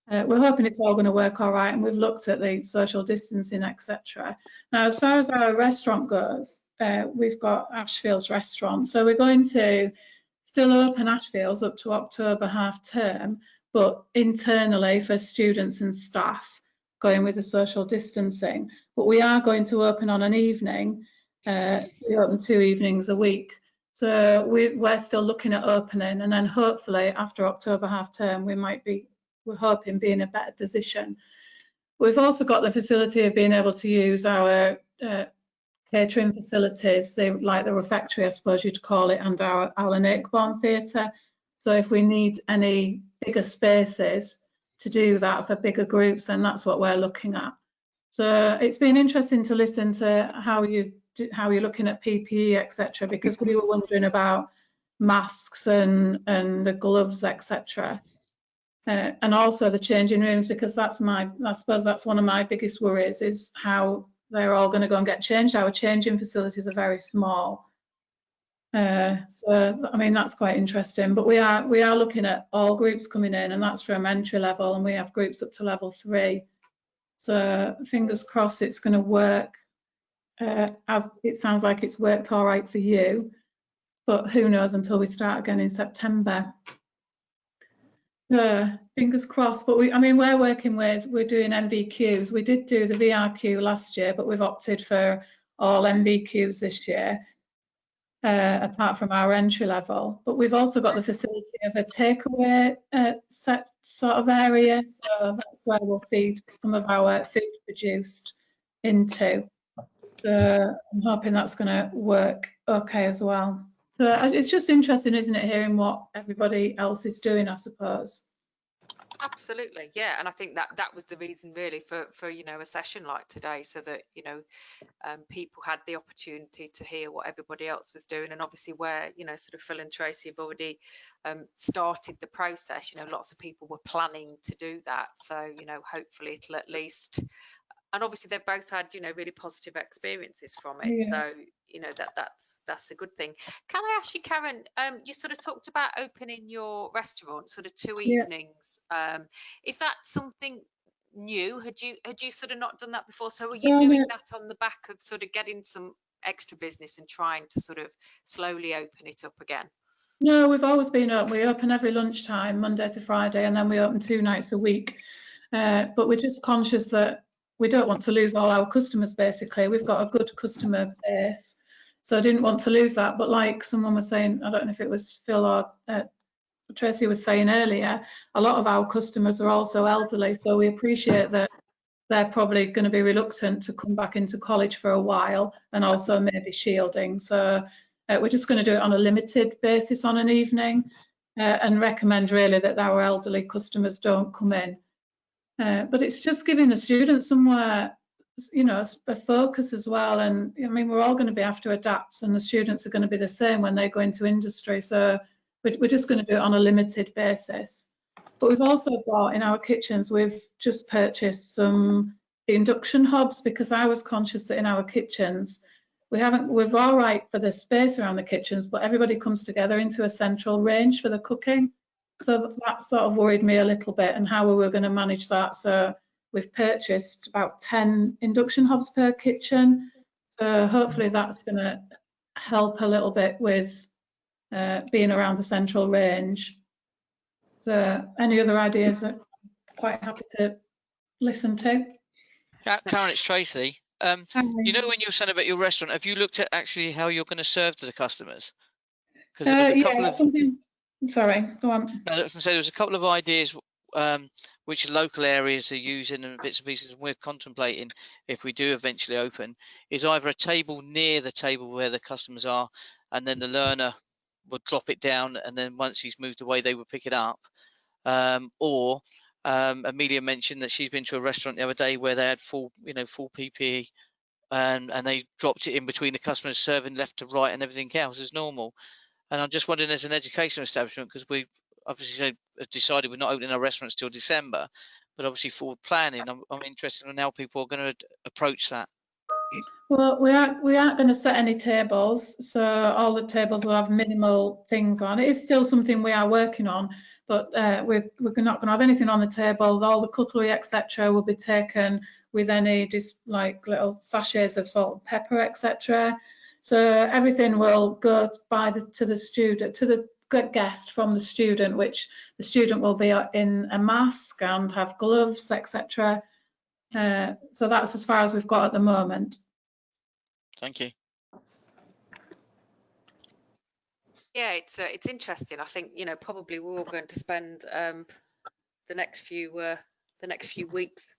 Speaker 5: We're hoping it's all going to work all right, and we've looked at the social distancing, etc. Now, as far as our restaurant goes, we've got Ashfield's restaurant. So we're going to still open Ashfield's up to October half term, but internally for students and staff, going with the social distancing. But we are going to open on an evening. We open 2 evenings a week. So we're still looking at opening, and then hopefully after October half term, we're hoping be in a better position. We've also got the facility of being able to use our catering facilities, like the refectory, I suppose you'd call it, and our Alan Ayckbourn Theatre. So if we need any bigger spaces to do that for bigger groups, then that's what we're looking at. So it's been interesting to listen to how you're looking at PPE, etc., because we were wondering about masks and the gloves, etc. And also the changing rooms, because I suppose that's one of my biggest worries, is how they're all going to go and get changed. Our changing facilities are very small. So, I mean, that's quite interesting. But we are looking at all groups coming in, and that's from entry level, and we have groups up to level 3. So fingers crossed it's going to work, as it sounds like it's worked all right for you. But who knows until we start again in September. Fingers crossed. But we're doing MVQs. We did do the VRQ last year, but we've opted for all MVQs this year, apart from our entry level. But we've also got the facility of a takeaway set sort of area, so that's where we'll feed some of our food produced into. I'm hoping that's going to work okay as well. So it's just interesting, isn't it, hearing what everybody else is doing, I suppose.
Speaker 1: Absolutely, yeah, and I think that was the reason really for you know, a session like today, so that you know, people had the opportunity to hear what everybody else was doing, and obviously where you know, sort of Phil and Tracy have already started the process. You know, lots of people were planning to do that, so you know, hopefully it'll at least. And obviously they've both had you know, really positive experiences from it,
Speaker 5: Yeah.
Speaker 1: so you know, that's a good thing. Can I ask you, Karen, you sort of talked about opening your restaurant sort of 2
Speaker 5: Yeah.
Speaker 1: evenings. Is that something new? Had you sort of not done that before, so were you
Speaker 5: No,
Speaker 1: doing
Speaker 5: no,
Speaker 1: that on the back of sort of getting some extra business and trying to sort of slowly open it up again?
Speaker 5: no, we've always been open. We open every lunchtime, Monday to Friday, and then we open 2 nights a week. But we're just conscious that we don't want to lose all our customers, basically. We've got a good customer base, so I didn't want to lose that. But like someone was saying, I don't know if it was Phil or Tracy was saying earlier, a lot of our customers are also elderly, so we appreciate that they're probably going to be reluctant to come back into college for a while, and also maybe shielding. So we're just going to do it on a limited basis on an evening, and recommend really that our elderly customers don't come in. But it's just giving the students somewhere, you know, a focus as well. And I mean, we're all going to be have to adapt, and the students are going to be the same when they go into industry. So we're just going to do it on a limited basis. But we've also bought in our kitchens, we've just purchased some induction hobs, because I was conscious that in our kitchens, we're all right for the space around the kitchens, but everybody comes together into a central range for the cooking. So that sort of worried me a little bit, and how we were going to manage that. So we've purchased about 10 induction hobs per kitchen. So hopefully that's going to help a little bit with being around the central range. So any other ideas? I'm quite happy to listen to.
Speaker 3: Karen, it's Tracy. You know, when you were saying about your restaurant, have you looked at actually how you're going to serve to the customers? Because there's a couple of
Speaker 5: something. Sorry, go on.
Speaker 3: No, I was going to say there's a couple of ideas which local areas are using and bits and pieces, and we're contemplating if we do eventually open, is either a table near the table where the customers are, and then the learner would drop it down, and then once he's moved away, they would pick it up. Or Amelia mentioned that she's been to a restaurant the other day where they had full PPE, and they dropped it in between the customers, serving left to right and everything else as normal. And I'm just wondering, as an educational establishment, because we obviously decided we're not opening our restaurants till December, but obviously forward planning, I'm interested in how people are going to approach that.
Speaker 5: Well, we aren't going to set any tables, so all the tables will have minimal things on. It is still something we are working on, but we're not going to have anything on the table. All the cutlery, etc., will be taken with any just like little sachets of salt and pepper, etc. So everything will go to the student, to the guest from the student, which the student will be in a mask and have gloves, etc. So that's as far as we've got at the moment.
Speaker 3: Thank you.
Speaker 1: Yeah, it's interesting. I think you know, probably we're all going to spend the next few weeks,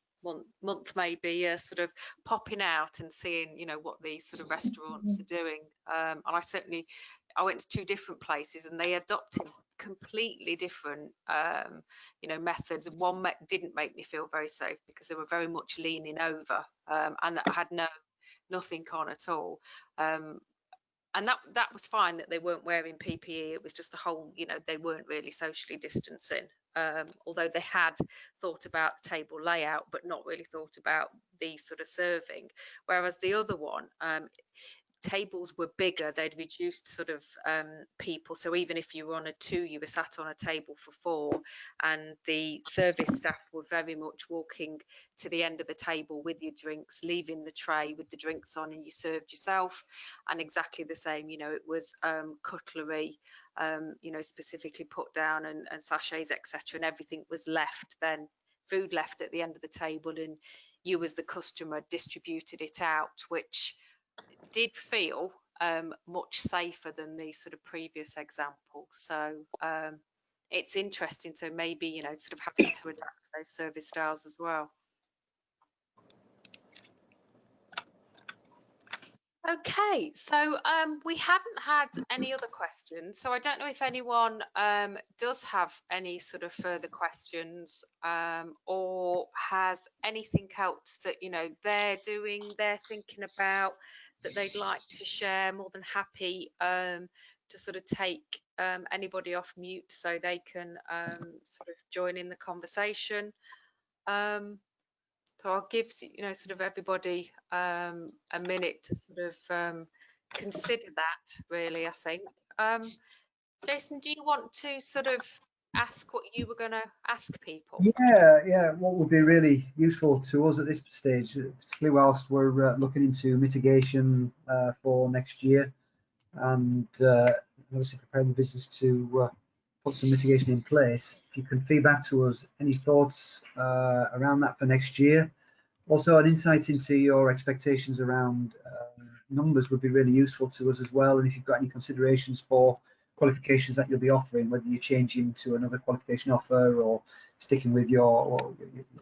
Speaker 1: month maybe, sort of popping out and seeing you know what these sort of restaurants are doing. And I went to 2 different places, and they adopted completely different you know, methods. One didn't make me feel very safe, because they were very much leaning over, and I had nothing on at all. And that was fine that they weren't wearing PPE. It was just the whole, you know, they weren't really socially distancing. Although they had thought about the table layout, but not really thought about the sort of serving. Whereas the other one, tables were bigger. They'd reduced sort of people, so even if you were on a 2, you were sat on a table for 4, and the service staff were very much walking to the end of the table with your drinks, leaving the tray with the drinks on, and you served yourself. And exactly the same, you know, it was cutlery, you know, specifically put down, and sachets, etc., and everything was left, then food left at the end of the table, and you as the customer distributed it out, which did feel much safer than the sort of previous example. So it's interesting to maybe, you know, sort of having to adapt those service styles as well. Okay, so we haven't had any other questions, so I don't know if anyone does have any sort of further questions or has anything else that they're doing, they're thinking about, that they'd like to share. More than happy to sort of take anybody off mute so they can sort of join in the conversation. So I'll give sort of everybody a minute to sort of consider that, really, I think. Jason, do you want to sort of ask what you were going to ask people?
Speaker 2: Yeah. What would be really useful to us at this stage, particularly whilst we're looking into mitigation for next year, and obviously preparing the business to put some mitigation in place. If you can feedback to us any thoughts around that for next year. Also, an insight into your expectations around numbers would be really useful to us as well. And if you've got any considerations for qualifications that you'll be offering, whether you're changing to another qualification offer or sticking with your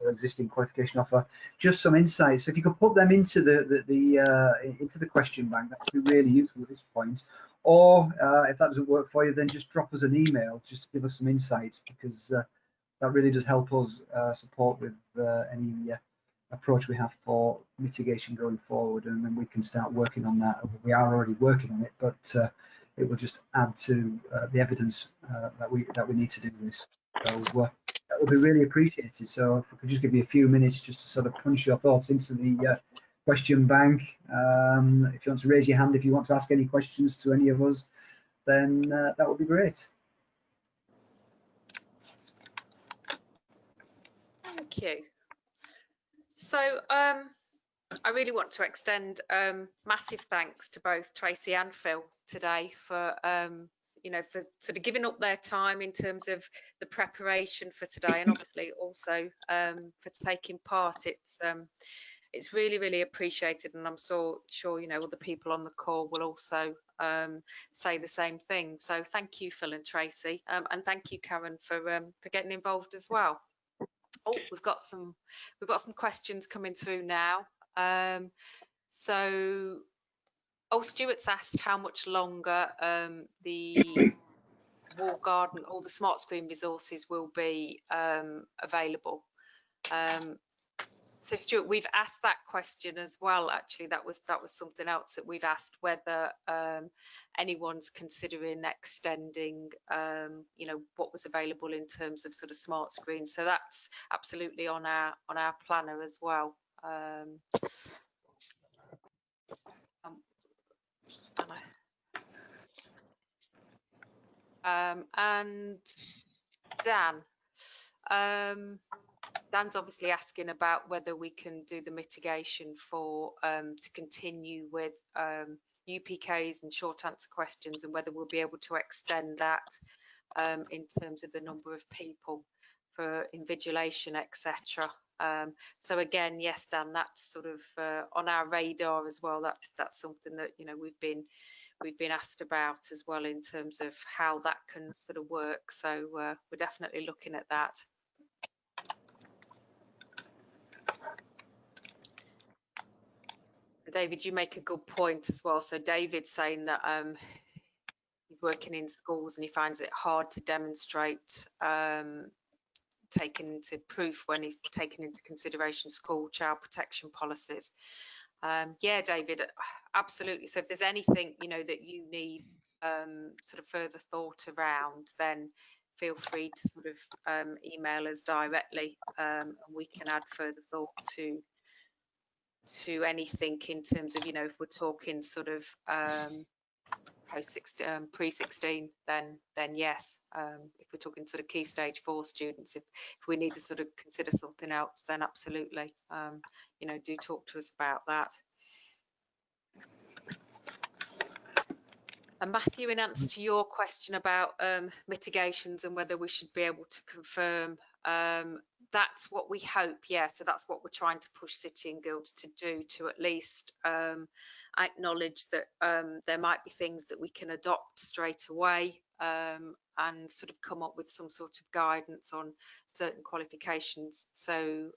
Speaker 2: existing qualification offer, just some insights. So if you could put them into the question bank, that would be really useful at this point. Or if that doesn't work for you, then just drop us an email just to give us some insights, because that really does help us support with any approach we have for mitigation going forward, and then we can start working on that. We are already working on it, but it will just add to the evidence that we need to do this. So that would be really appreciated. So if we could just give you a few minutes just to sort of punch your thoughts into the question bank. If you want to raise your hand, if you want to ask any questions to any of us, then that would be great.
Speaker 1: Thank you. So I really want to extend massive thanks to both Tracy and Phil today for for sort of giving up their time in terms of the preparation for today, and obviously also for taking part. It's really, really appreciated, and I'm sure other people on the call will also say the same thing. So thank you, Phil and Tracy, and thank you, Karen, for getting involved as well. Oh, we've got some questions coming through now. So Stuart's asked how much longer the wall garden or the smart screen resources will be available. So Stuart, we've asked that question as well. Actually, that was something else that we've asked, whether anyone's considering extending what was available in terms of sort of smart screens. So that's absolutely on our planner as well. And Dan, Dan's obviously asking about whether we can do the mitigation for to continue with UPKs and short answer questions, and whether we'll be able to extend that in terms of the number of people for invigilation, etc. So again, yes, Dan, that's sort of on our radar as well. That's something that we've been asked about as well, in terms of how that can sort of work. So we're definitely looking at that. David, you make a good point as well. So David's saying that he's working in schools and he finds it hard to demonstrate taking into proof when he's taken into consideration school child protection policies. Yeah, David, absolutely. So if there's anything that you need sort of further thought around, then feel free to sort of email us directly, and we can add further thought to anything in terms of if we're talking sort of pre-16, then yes. If we're talking sort of key stage 4 students, if we need to sort of consider something else, then absolutely do talk to us about that. And Matthew, in answer to your question about mitigations and whether we should be able to confirm, that's what we hope, yeah. So that's what we're trying to push City and Guilds to do, to at least acknowledge that there might be things that we can adopt straight away, and sort of come up with some sort of guidance on certain qualifications. So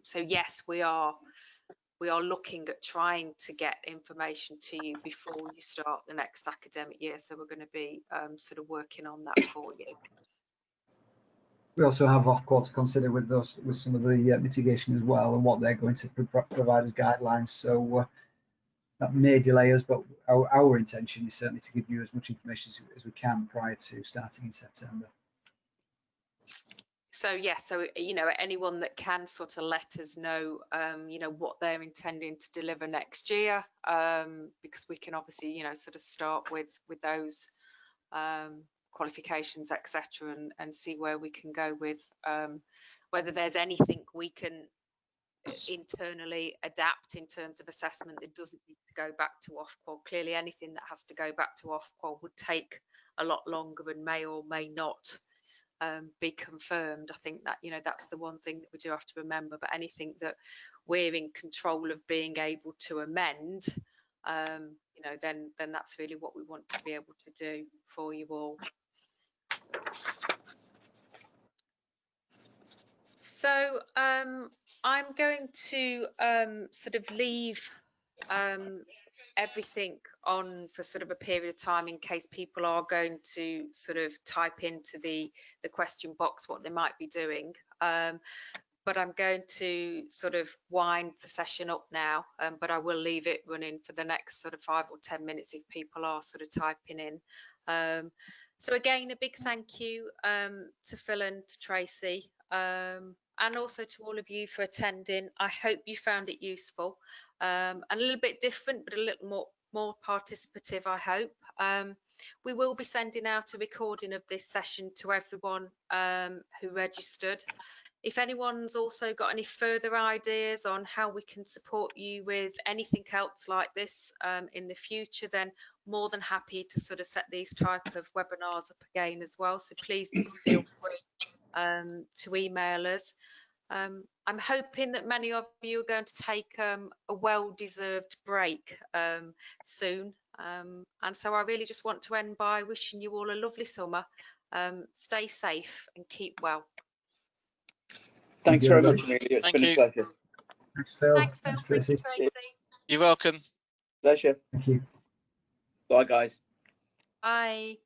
Speaker 1: so yes, we are we are looking at trying to get information to you before you start the next academic year. So we're going to be sort of working on that for you.
Speaker 2: We also have, of course, to consider with some of the mitigation as well, and what they're going to provide as guidelines. So that may delay us, but our intention is certainly to give you as much information as we can prior to starting in September.
Speaker 1: So yeah, so you know, anyone that can sort of let us know, you know, what they're intending to deliver next year, because we can obviously, you know, sort of start with those qualifications, etc., and see where we can go with whether there's anything we can internally adapt in terms of assessment that doesn't need to go back to Ofqual. Clearly, anything that has to go back to Ofqual would take a lot longer and may or may not be confirmed. I think that, you know, that's the one thing that we do have to remember. But anything that we're in control of being able to amend, you know, then that's really what we want to be able to do for you all. So I'm going to sort of leave everything on for sort of a period of time in case people are going to sort of type into the question box what they might be doing. But I'm going to sort of wind the session up now, but I will leave it running for the next sort of 5 or 10 minutes if people are sort of typing in. So again, a big thank you to Phil and to Tracy, and also to all of you for attending. I hope you found it useful, and a little bit different, but a little more participative, I hope. We will be sending out a recording of this session to everyone who registered. If anyone's also got any further ideas on how we can support you with anything else like this in the future, then more than happy to sort of set these type of webinars up again as well. So please do feel free to email us. I'm hoping that many of you are going to take a well-deserved break soon. And so I really just want to end by wishing you all a lovely summer. Stay safe and keep well.
Speaker 4: Thanks very much, Amelia. It's
Speaker 3: Thank
Speaker 4: been
Speaker 3: you.
Speaker 4: a pleasure.
Speaker 2: Thanks, Phil.
Speaker 1: Thanks, Phil.
Speaker 2: Thanks,
Speaker 1: Thank you,
Speaker 2: Tracy.
Speaker 1: Tracy.
Speaker 3: You're welcome.
Speaker 4: Pleasure.
Speaker 2: Thank you.
Speaker 4: Bye, guys.
Speaker 1: Bye.